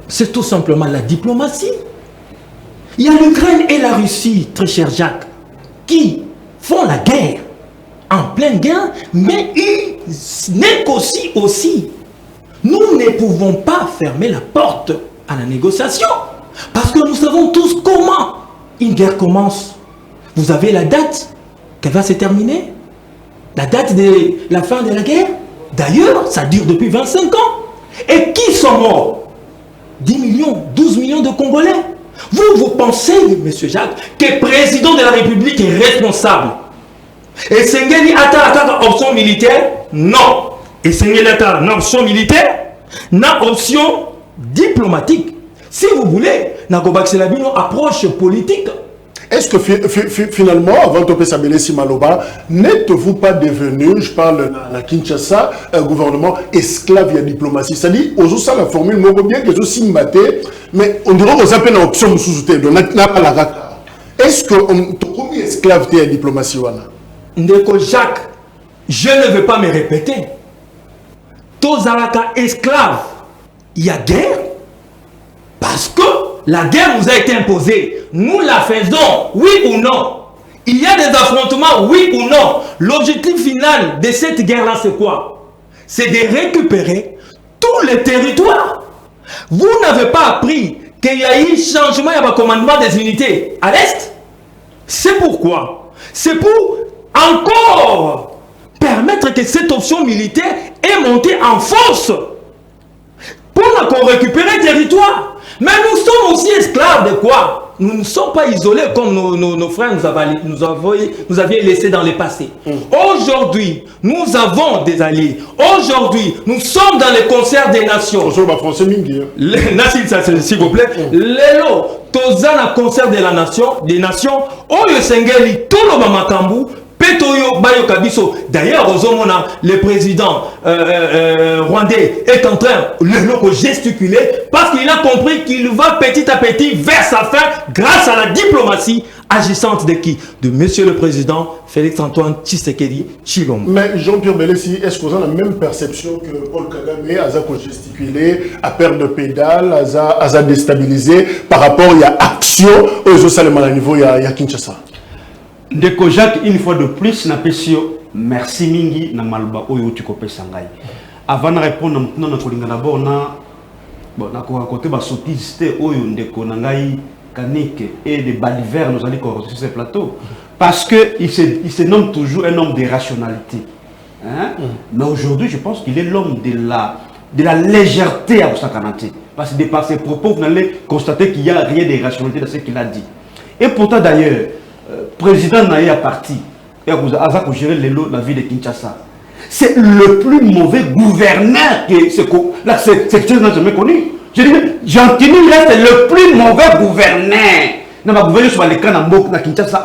c'est tout simplement la diplomatie. Il y a l'Ukraine et la Russie, très cher Jacques, qui font la guerre, en pleine guerre, mais ils négocient aussi. Nous ne pouvons pas fermer la porte à la négociation. Parce que nous savons tous comment une guerre commence. Vous avez la date qu'elle va se terminer. La date de la fin de la guerre. D'ailleurs, ça dure depuis 25 ans. Et qui sont morts? 10 millions, 12 millions de Congolais. Vous pensez, M. Jacques, que le président de la République est responsable? Et Sengeli Ata option militaire? Non. Et Sengeli Ata option militaire? N'a option diplomatique. Si vous voulez, Nagobak Selabino approche politique. Est-ce que finalement, avant de Pesabele Simaloba, n'êtes-vous pas devenu, je parle à Kinshasa, un gouvernement esclave et diplomatie? C'est-à-dire, aujourd'hui, ça la formule, bien que je suis mais on dirait qu'on appelle une option sous-souté, donc n'a pas la raka. Est-ce que on est esclave et diplomatie? Ndeko Jacques, je ne veux pas me répéter. Tozalaka esclave, il y a guerre. Parce que la guerre nous a été imposée. Nous la faisons, oui ou non? Il y a des affrontements, oui ou non? L'objectif final de cette guerre-là, c'est quoi? C'est de récupérer tous les territoires. Vous n'avez pas appris qu'il y a eu changement, il y a un commandement des unités à l'Est. C'est pourquoi? C'est pour encore permettre que cette option militaire est montée en force. Pour qu'on récupère les territoires. Mais nous sommes aussi esclaves de quoi? Nous ne sommes pas isolés comme nos frères nous avaient laissé dans le passé. Aujourd'hui, nous avons des alliés. Aujourd'hui, nous sommes dans le concert des nations. S'il vous plaît. Lélo, toza na concert de la nation, des nations. Oyo Sengeli, tout le Mamakambu. D'ailleurs, le président rwandais est en train de gesticuler parce qu'il a compris qu'il va petit à petit vers sa fin grâce à la diplomatie agissante de qui? De monsieur le président Félix-Antoine Tshisekedi Tshilombo. Mais Jean-Pierre Belessi, est-ce que vous avez la même perception que Paul Kagame a gesticulé, à perdre de pédale, a déstabilisé par rapport à l'action aux Salema à niveau à Kinshasa? Ndeko Jacques, une fois de plus, na pesio merci mingi na malba oyo tu kopesa ngai. avant de répondre maintenant, d'abord, on a côté ma sottise, Kaneke et des balivers, nous allons sur ce plateau. Parce qu'il se nomme toujours un homme de rationalité. Hein? Mais aujourd'hui, je pense qu'il est l'homme de la légèreté à Oussakanate. Parce que de par ses propos, vous allez constater qu'il n'y a rien de rationalité dans ce qu'il a dit. Et pourtant, d'ailleurs, le président Naïa parti, et Azak gérer la ville de Kinshasa. C'est le plus mauvais gouverneur que cette chose n'a jamais connu. Je dis, Jean-Tini reste le plus mauvais gouverneur. Dans ma gouverneur sur les camps à Kinshasa.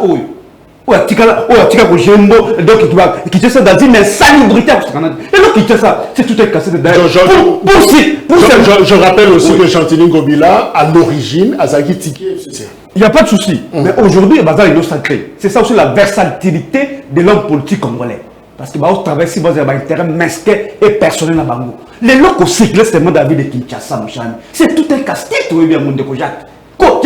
Kinshasa dans une insalubrité. Et donc Kinshasa, c'est tout un cassé de d'ailleurs. Je rappelle aussi que Jean-Tini Ngobila, à l'origine, a Zaki Tiki. Il n'y a pas de souci. Mais aujourd'hui, il est sacré. C'est ça aussi la versatilité de l'homme politique congolais. Parce que on traverse un intérêt mesquin et personnel à Bango. Les locaux cyclistes, c'est de la ville de Kinshasa, mon cher ami. C'est tout un casse-tête, oui, bien, mon décojat. Qu'on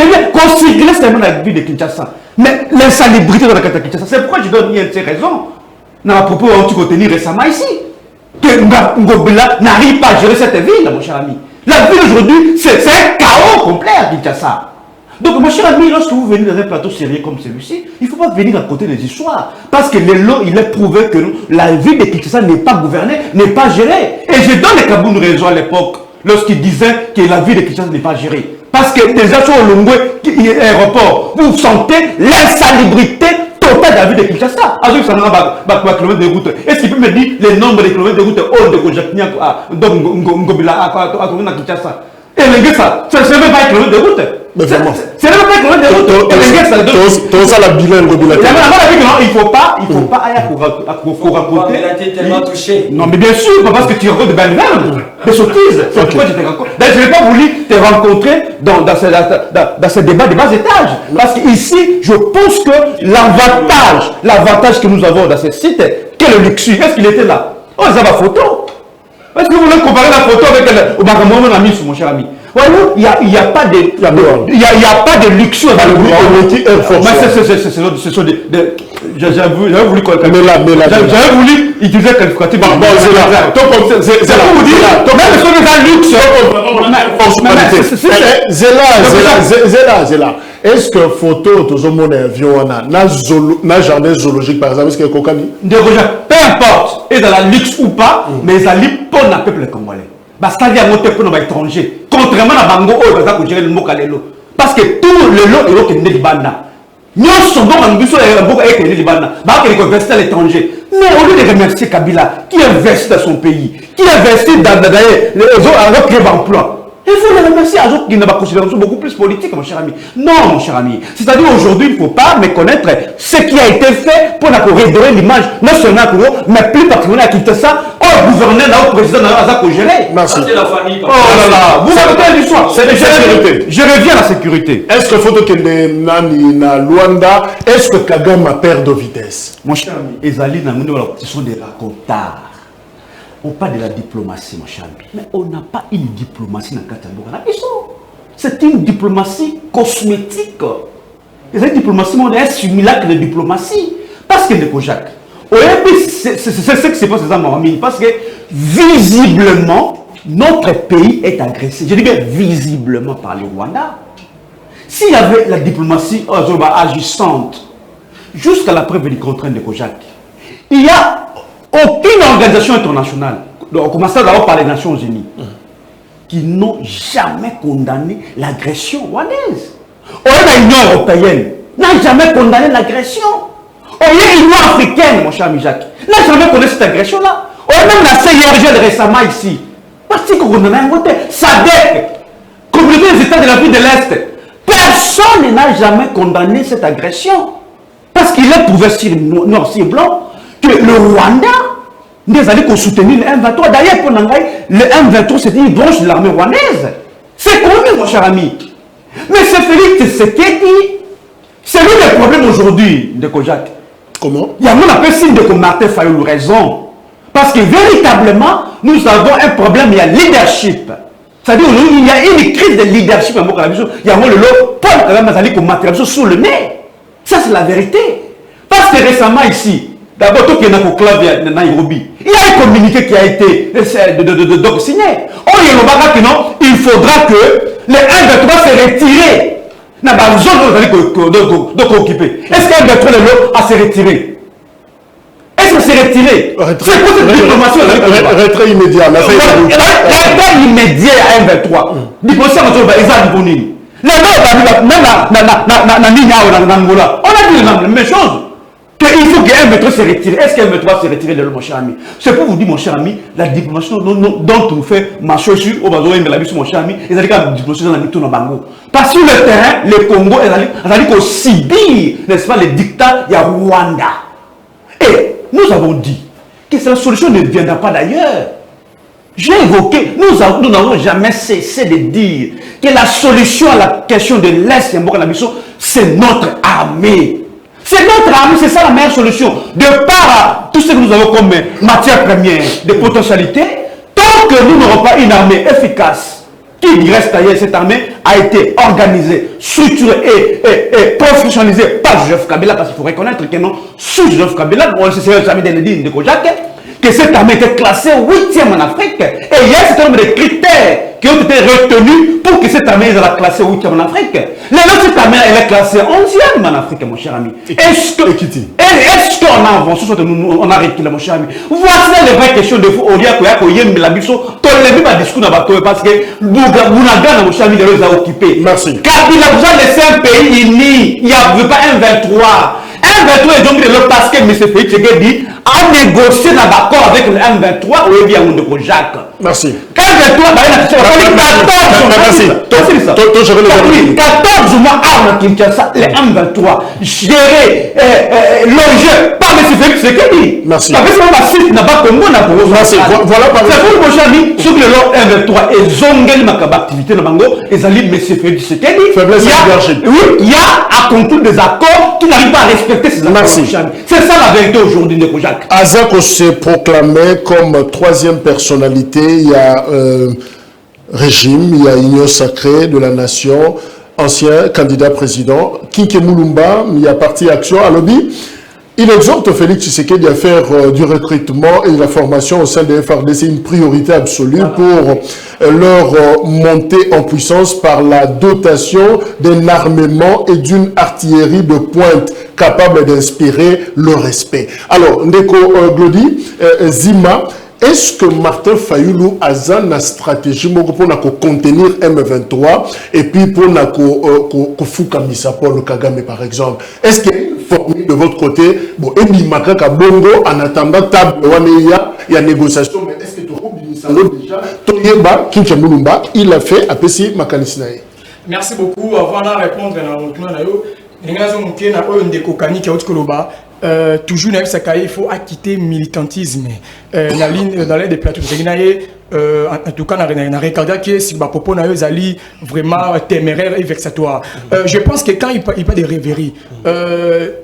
cycliste, c'est de la ville de Kinshasa. Mais l'insalubrité dans la carte de Kinshasa, c'est pourquoi je donne une raison. Dans la propos, on a tenu récemment ici. Que Ngobila n'arrive pas à gérer cette ville, mon cher ami. La ville aujourd'hui, c'est un chaos complet à Kinshasa. Donc, mon cher ami, lorsque vous venez dans un plateau sérieux comme celui-ci, il ne faut pas venir à côté des histoires. Parce que il est prouvé que la ville de Kinshasa n'est pas gouvernée, n'est pas gérée. Et je donne les Kaboun raison à l'époque, lorsqu'il disait que la ville de Kinshasa n'est pas gérée. Parce que déjà sur Olongwe, aéroport, vous sentez l'insalubrité totale de la ville de Kinshasa. Alors, ça n'a pas kilomètres de route. Est-ce qu'il peut me dire le nombre de kilomètres de route hors de Kojaknia à Ngobila à Kinshasa? Et les gars, ça ne se fait pas un kilomètre de route. Mais vraiment. C'est même pas un kilomètre de route. Et les gars, ça donne. Tout ça, la bilan Ngobila. Il ne faut pas aller à raconter. Il a été tellement touché. Non, mais bien sûr, parce que tu racontes de belles verbes, des sottises. C'est pourquoi je t'ai rencontré. D'ailleurs, je n'ai pas voulu te rencontrer dans ce débat de bas étage. Parce qu'ici, je pense que l'avantage que nous avons dans ce site, quel est le luxe? Est-ce qu'il était là? Oh, ça va photo. Est-ce que vous voulez comparer la photo avec le ami, mon cher ami? Voyez-vous, il n'y a pas de luxe dans le groupe. Ce sont des. J'avais voulu utiliser qualificatif. Bon, c'est là. C'est pour vous dire. Même si on est un luxe. C'est là. Est-ce que photo, tout le monde est avion, n'a jardin zoologique par exemple? Est-ce qu'il y a Kokani? Peu importe, et dans la luxe ou pas, mais ça lit pour le peuple congolais. Parce qu'il y a un pour nos étrangers. Contrairement à Bango, parce que tout le lot est au Libana. Nous sommes en ambition avec le Libana. Qui investit à l'étranger. Mais au lieu de remercier Kabila, qui investit dans son pays, qui investit dans les autres emplois, il faut les remercier à d'autres qui n'ont pas considération beaucoup plus politique, mon cher ami. Non, mon cher ami. C'est-à-dire aujourd'hui, il ne faut pas méconnaître ce qui a été fait pour redorer l'image, non seulement à Congo, mais plus particulièrement à Kinshasa, au gouverneur, au président, à gérer. Merci. C'est la famille. Oh là là, vous avez l'histoire. C'est la sécurité. Je reviens à la sécurité. Est-ce que Photo Kende Nani na Luanda, est-ce que Kagame a perd de vitesse? Mon cher ami, Ezali, ce sont des racontards. On parle de la diplomatie, mon cher ami. Mais on n'a pas une diplomatie dans le Katamboura. C'est une diplomatie cosmétique. Et cette diplomatie, on est un simulacre de diplomatie. Parce que, Jacques, c'est ce qui se passe dans ma famille. Parce que, visiblement, notre pays est agressé. Je dis bien visiblement par le Rwanda. S'il y avait la diplomatie agissante, jusqu'à la preuve du contraire de Kojak, il y a aucune organisation internationale, on commence d'abord par les Nations Unies, qui n'ont jamais condamné l'agression rwandaise. L'Union européenne n'a jamais condamné l'agression. L'Union africaine, mon cher ami Jacques, n'a jamais condamné cette agression-là. Même la CIRGL récemment ici, parce qu'on condamne un côté, SADC, Communauté des États de l'Afrique de l'Est, personne n'a jamais condamné cette agression. Parce qu'il est prouvé sur noir, sur blanc, que le Rwanda nous allons soutenir le M23. D'ailleurs, pour Nangaï, le M23, c'est une branche de l'armée rwandaise. C'est connu, mon cher ami. Mais c'est Félix Tshisekedi. C'est lui le problème aujourd'hui de Kojak. Comment? Il y a mon appel signe de Martin Fayulu raison. Parce que véritablement, nous avons un problème, il y a leadership. C'est-à-dire il y a une crise de leadership. Il y a le lot, Paul Kagame Azali comme matériel sous le nez. Ça, c'est la vérité. Parce que récemment ici, D'abord, tout qui est dans le club de Nairobi, il y a un communiqué qui a été signé. Il faudra que les 1-23 se retirent. Dans la zone occupée. Est-ce qu'un 23 a se retiré? Est-ce que c'est retiré? C'est quoi cette diplomatie? Retrait immédiat. Retrait immédiat à 1-23. Diplomatie, ils ont disponible. Les gens, même dans Angola, on a dit la même chose. Il faut qu'un 23 se retire. Est-ce qu'un 23 se retire de mon cher ami? C'est pour vous dire, mon cher ami, la diplomatie dont on fait ma chaussure, au bateau, mon cher ami, ils ont dit que la diplomatie dans la mytho dans Bango. Parce que sur le terrain, le Congo, ils ont dit qu'au Sibir, n'est-ce pas, les dictats, il y a Rwanda. Et nous avons dit que cette solution ne viendra pas d'ailleurs. J'ai évoqué, nous n'avons jamais cessé de dire que la solution à la question de l'Est, c'est notre armée. C'est notre armée, c'est ça la meilleure solution. De part à tout ce que nous avons comme matière première, de potentialité, tant que nous n'aurons pas une armée efficace, qui reste d'ailleurs, cette armée a été organisée, structurée et professionnalisée par Joseph Kabila, parce qu'il faut reconnaître que non, sous Joseph Kabila, on se serait jamais dit de Kojak, que cette armée était classée 8e en Afrique. Et il y a un certain nombre de critères qui ont été retenus pour que cette armée soit classée 8e en Afrique. Cette armée, elle est classée 11e en Afrique, mon cher ami. Est-ce qu'on a avancé, on a reculé, mon cher ami? Voici les vraies questions de vous. Parce que Bounagan, mon cher ami, les a occupés. Merci. Kabila vous a laissé un pays uni. Il n'y a pas un 23. Un 23 est donc parce que M. Félix dit a négocié un accord avec le M23 ou bien de Jacques. Merci. 14 mois avant Kinshasa, les M23 gérés, logés par M. Félix Tshisekedi. Merci. Merci. Voilà par exemple. C'est pour mon cher ami, sur le lot M23 et Zongel Makaba activité de Bango, et Zali M. Félix Tshisekedi. Il y a à conclure des accords qui n'arrivent pas à respecter ces accords. Merci. C'est ça la vérité aujourd'hui, Ndeko Jacques. Azako s'est proclamé comme troisième personnalité. Il y a régime, il y a Union sacrée de la nation, ancien candidat président. Kinke Mulumba, il y a parti Action à lobby. Il exhorte Félix Tshisekedi à faire du recrutement et de la formation au sein des FRDC une priorité absolue pour leur montée en puissance par la dotation d'un armement et d'une artillerie de pointe capable d'inspirer le respect. Alors, Ndeko Glody, Zima, est-ce que Martin Fayulu a une stratégie pour contenir M23 et puis pour Foukamisa Paul Kagame par exemple? Est-ce qu'il y a une formule de votre côté? Bon, Bongo, en attendant table, il y a négociation, mais est-ce que tu déjà Toyeba Kinchamulumba, il a fait à Pessi Makanisnae? Merci beaucoup. Avant de répondre toujours il faut acquitter le militantisme dans l'aide des plateaux. En tout cas, on a regardé que si Bapopo n'a vraiment téméraire et vexatoire. Je pense que quand il parle de rêverie,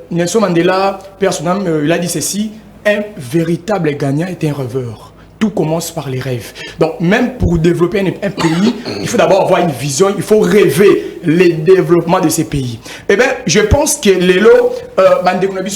Nelson Mandela, personnellement, il a dit ceci: un véritable gagnant est un rêveur. Tout commence par les rêves. Donc, même pour développer un pays, il faut d'abord avoir une vision, il faut rêver le développement de ces pays. Eh bien, je pense que les lots,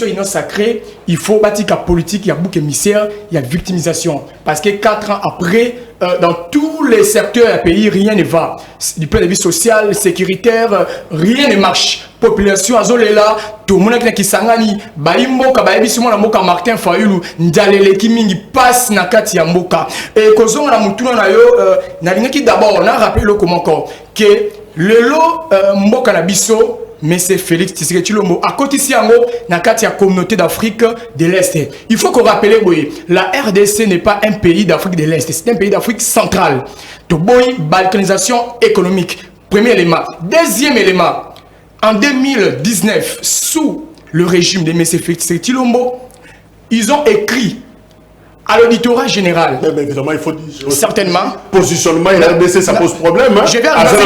union sacrée, il faut bâtir la politique, il y a bouc émissaire, il y a victimisation. Parce que 4 ans après, dans tous les secteurs du pays, rien ne va. Du point de vue social, sécuritaire, rien ne marche. Population azolela, tout le monde qui sangani, baimboka, baibisimo na moka Martin Fayulu, ndalele ki mingi passe na kati ya mboka. Et kozonga na mutuna na yo, na lingaki d'abord, na rappelé comment encore, que le lot mboka na biso, mais c'est Félix Tshisekedi Tshilombo. À côté ici, na kati ya communauté d'Afrique de l'Est. Il faut qu'on rappelle, la RDC n'est pas un pays d'Afrique de l'Est, c'est un pays d'Afrique centrale. Toboy, balkanisation économique. Premier élément. Deuxième élément. En 2019, sous le régime de M. Félix Tshisekedi Tshilombo, ils ont écrit à l'auditorat général. Mais évidemment, il faut dire. Certainement. Positionnement et la RDC, ça pose problème. Hein? Je vais arriver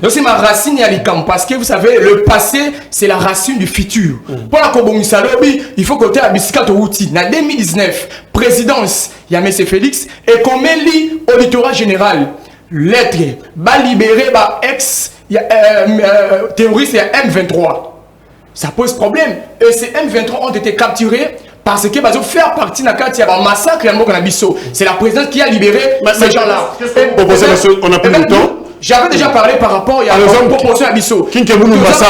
c'est ma racine parce que vous savez, le passé, c'est la racine du futur. Pour la Kobomisa Lobby, il faut côté à Biscato Outi. En 2019, présidence, il y a M. Félix, et comme il lit auditorat général, lettre, va libérer ex terroriste et M23. ça pose problème. Et ces M23 ont été capturés parce que ils ont fait partie de la massacre. C'est la présidence qui a libéré ces gens-là. On a plus de temps. J'avais déjà parlé par rapport à la proposition à Bissot. Qui va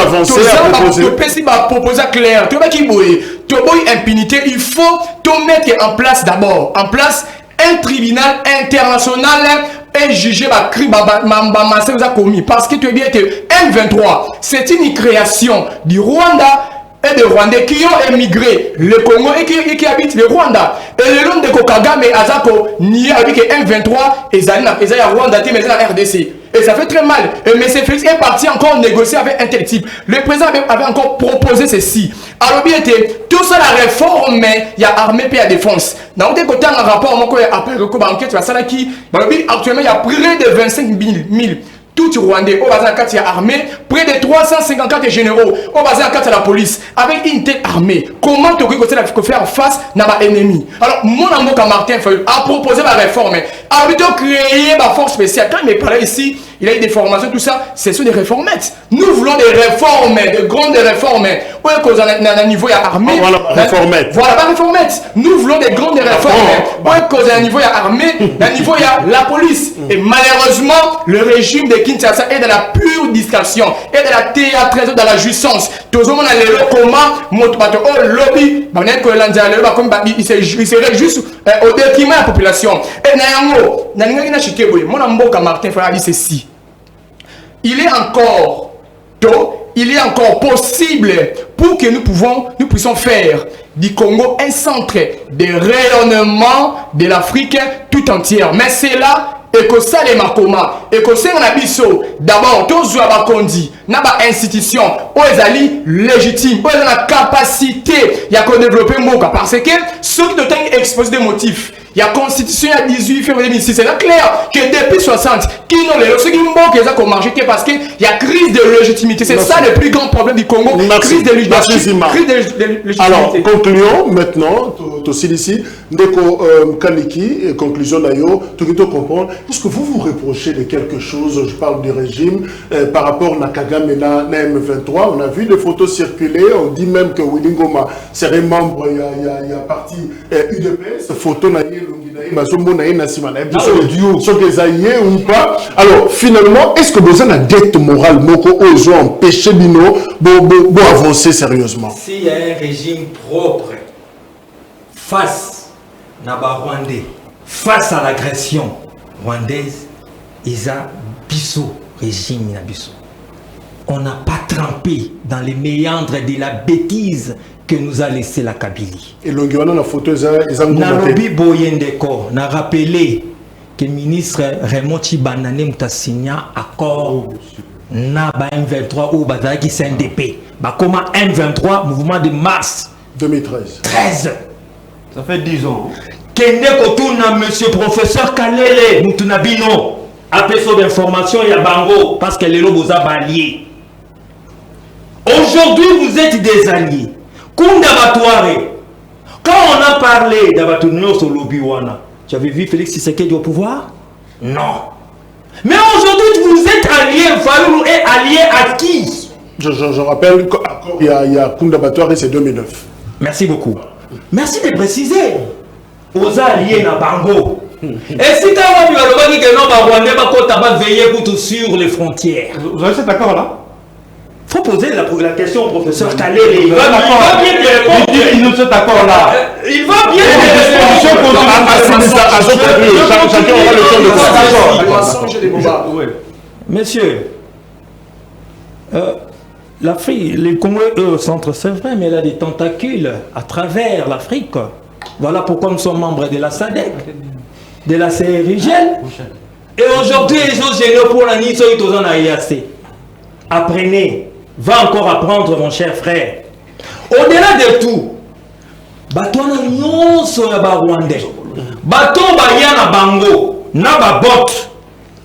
avancer à proposer? Proposer clair. Tu vois qui bouille. Tu as impunité. Il faut tout mettre en place d'abord. En place un tribunal international et juger ma crime vous a commis. Parce que tu es bien que M23, c'est une création du Rwanda et des Rwandais qui ont émigré le Congo et qui habitent le Rwanda. Et le long de Kagame et Azako nié avec M23 et Zaya Rwanda, mais la RDC. Et ça fait très mal. Et M. Félix est parti encore négocier avec un tel type. Le président avait encore proposé ceci. Alors, bien été, tout ça, la réforme, il y a armée et la défense. Dans le côté, un rapport, après le coup d'enquête, actuellement, il y a près de 25 000. Tout Rwandais, au bazar 4 il y a armée, près de 354 généraux, au bazar 4 la police, avec une telle armée. Comment tu peux faire face à l'ennemi? Alors, mon amour Martin Fayulu a proposé la réforme. A créé ma force spéciale. Quand il me parlait ici, il a eu des formations, tout ça, ce sont des réformettes. Nous voulons des réformes, de grandes réformes. Où est-ce qu'on a un niveau, il y a armée. Voilà, réformettes. Voilà, pas réformettes. Nous voulons des grandes réformes. Où est-ce qu'on a un niveau, il y a armée, un niveau, il y a la police. Et malheureusement, le régime de Kinshasa est dans la pure distraction, est dans la théâtreuse, dans la jouissance. Tout le monde a le comment, mon lobby, il serait juste au détriment de la population. Et mon amour Martin Fayulu a dit ceci. Il est encore tôt, il est encore possible pour que nous puissions faire du Congo un centre de rayonnement de l'Afrique tout entière. Mais c'est là et que ça les makoma et que c'est un abisso d'abord tous les bakondi n'a pas institution où ils allaient légitime où ils ont la capacité il y a qu'on développer moka parce que ceux qui doivent exposer des motifs. Il y a constitution il y a 18 février 2006. C'est là clair que depuis 60, qui n'ont les ceux qui manquent les accords marché parce qu'il y a crise de légitimité. C'est ça le plus grand problème du Congo. Crise de légitimité. Alors, concluons maintenant. Aussi ici, Ndeko Kaniki, conclusion d'ailleurs, tout le monde comprend. Est-ce que vous reprochez de quelque chose? Je parle du régime par rapport à Kagame et à M23. On a vu des photos circuler. On dit même que Willy Ngoma serait membre. Il y a parti UDPS. Photo ou pas. Alors finalement, est-ce que vous avez une dette morale qui ont empêché Bino d'avancer sérieusement? S'il y a un régime propre face à Rwandais, face à l'agression rwandaise, ils ont Bissot, régime Bissot. On n'a pas trempé dans les méandres de la bêtise que nous a laissé la Kabylie. Et la photo, Nalobi Boyendeko n'a rappelé que le ministre Raymond Chibanane m'a signé accord na M23 ou Bazaki CNDP. Comment M23, mouvement de mars 2013. 13. Ça fait 10 ans. Kende Kotuna, monsieur professeur Kalele, Moutunabino, après son information, il y a Bango, parce que les lobos ont alliés. Aujourd'hui, vous êtes des alliés. Quand on a parlé d'Abatunio sur l'Obiwana, tu avais vu Félix Tshisekedi au pouvoir? Non. Mais aujourd'hui, vous êtes alliés, Fayulu est allié à qui? Je rappelle qu'il y a Kunda Batoire et c'est 2009. Merci beaucoup. Merci de préciser. Aux alliés na Bango. Et si tu as dit que non, Rwandais va veiller pour tout sur les frontières. Vous avez cet accord là? Il faut poser la question au professeur Kalele. Il va bien te répondre. Il nous cet accord-là. Il va bien te répondre. Messieurs, l'Afrique, les Congolais, eux, centre, c'est vrai, mais il a des tentacules à travers l'Afrique. Voilà pourquoi nous sommes membres de la SADC, de la CRIGEL. Et aujourd'hui, les autres généraux pour la NISO, ils sont en IAC. Apprenez. Va encore apprendre, mon cher frère. Au-delà de tout, bateau na sur la Rwandais, bateau na Bango, na babot,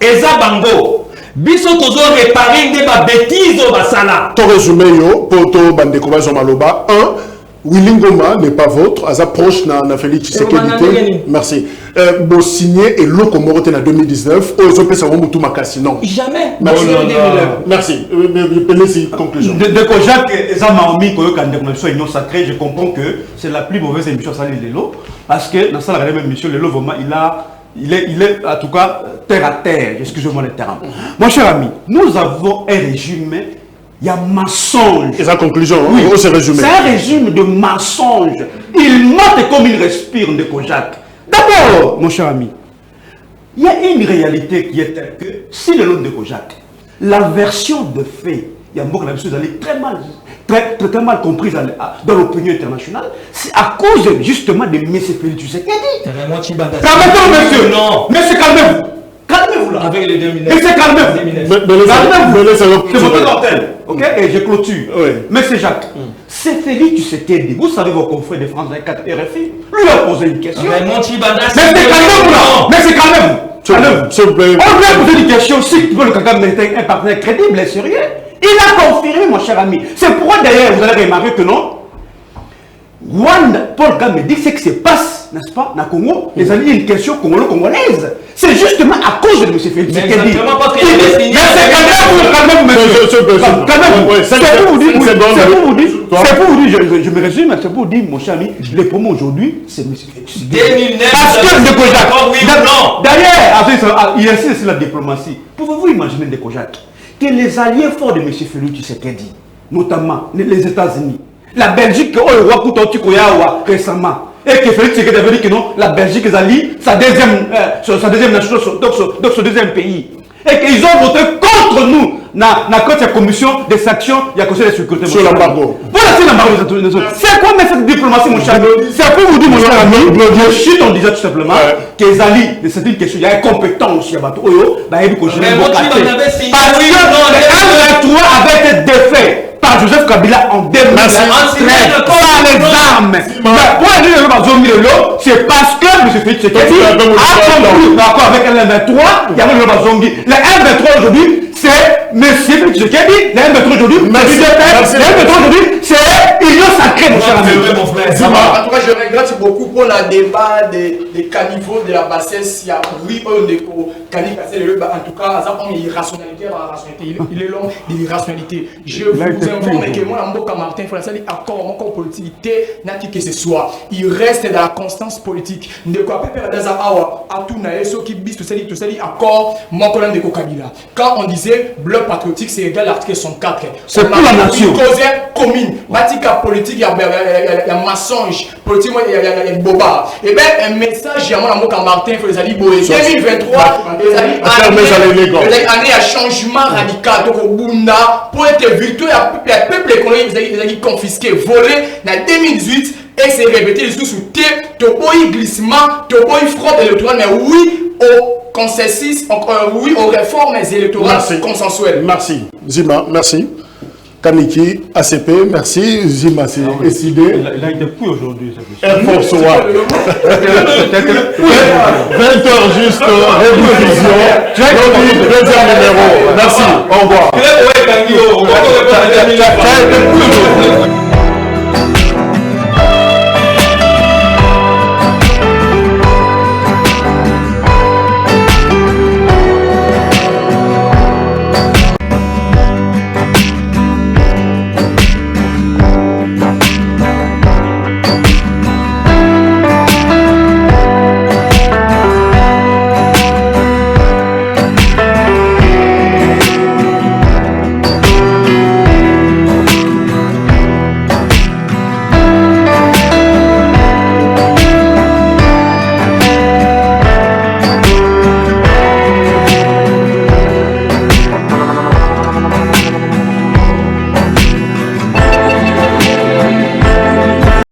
eza Bango, biso tozo réparer des bêtises au basala. To résumé yo, poto bandeko bazo maloba 1. Willy Ngoma n'est pas votre, à sa proche na Félix Tshisekedi. Merci. vous signez et le Comorote en 2019, aux autres ça va tout makasi non. Jamais. Merci. Merci. Merci. Conclusion. De Kojak et Zamaomi, quand on soit union sacrée, je comprends que c'est la plus mauvaise émission Salé Lelo, parce que dans ça la même émission Lelo vraiment il est en tout cas terre à terre. Excusez-moi le terme. Mon cher ami, nous avons un régime. Il y a mensonge. Et sa conclusion, oui. C'est résumé. C'est un régime de mensonge. Il monte comme il respire de Kojak. D'abord, mon cher ami, il y a une réalité qui est telle que si le nom de Kojak, la version de fait, il y a beaucoup de choses très mal comprises dans l'opinion internationale, c'est à cause justement de M. Félix Tshisekedi. Calmez-vous, monsieur. Non. Monsieur, calmez-vous. Calmez-vous là. Avec les 2009. Monsieur, calmez-vous. Calmez-vous. C'est votre antenne. Ok? Et je clôture. Oui. Monsieur Jacques, c'est Félix Tshisekedi. Vous savez vos confrères de France 24 RFI. Lui a posé une question. Mais calmez-vous là. Monsieur, calmez-vous. S'il vous plaît. On lui a posé une question. Si Paul Kagame était un partenaire crédible et sérieux, il a confirmé, mon cher ami. C'est pourquoi d'ailleurs vous allez remarquer que non. Paul Kagame dit ce qui se passe, n'est-ce pas, dans le Congo, les amis, une question congolo-congolaise. C'est justement à cause de M. Félix Tshisekedi. Mais exactement parce qu'il est signé. C'est pour vous dire, je me résume, c'est pour vous dire, mon cher ami, les promos aujourd'hui, c'est M. Félix Tshisekedi. 2009, parce que de Kojak, oui ou non? D'ailleurs, il insiste sur la diplomatie. Pouvez-vous imaginer de Kojak que les alliés forts de M. Félix Tshisekedi, notamment les États-Unis, la Belgique, récemment, et que Félix Tshisekedi avait dit que non, la Belgique est alliée, sa deuxième nation, donc son deuxième pays. Et qu'ils ont voté contre nous dans la commission des sanctions, il y a conseil de sécurité. Sur l'embargo. Voilà, c'est l'embargo. C'est quoi mais cette diplomatie, mon cher ami? C'est pour vous dire, mon cher ami, je chute, on disait tout simplement que les alliés, c'est une question, il y a un compétent aussi à Bateau. Parce que le 1-23 avait été défait par Joseph Kabila en 2013 par les armes. C'est parce que M. Félix Tshisekedi a conclu d'accord avec L23, il y avait le Bazongi. Le M23 aujourd'hui, c'est M. Félix Tshisekedi. Le M23 aujourd'hui, le M23 aujourd'hui, c'est Union Sacrée, mon cher ami. En tout cas, je regrette beaucoup pour le débat des caniveaux de la bassesse. Il y a oui, en tout cas, ça prend irrationalité. Il est long, l'irrationalité. Je vous informe que moi, Mboka Martin, il faut la accord politique, n'a que ce soit. Il reste dans la constance politique. De quoi pépère dans Awa, Atuna, ceux qui bisent tout ça, accord, mon collègue de Kokabila. Quand on disait bloc patriotique, c'est égal à l'article 104. C'est pour la nation. Une cause commune. Batika politique, il y a mensonge. Politique, il y a boba. Et bien, un message, il y a mon Mboka Martin, il faut les allier boyer. 2023, les alliés, année à changement radical. Donc, au Bunda, pour être virtueux, le peuple économique, les alliés confisqués, volés, dans 2018, et c'est répété les sous T, toboy glissement, toboy fraude électorale, mais oui au consensus, oui aux réformes électorales consensuelles. Merci. Zima, merci. Kaniki, ACP, merci. Zima, c'est décidé. Il a été pris aujourd'hui. Air Force One. 20h juste, révision. Deuxième numéro. Merci. Au revoir.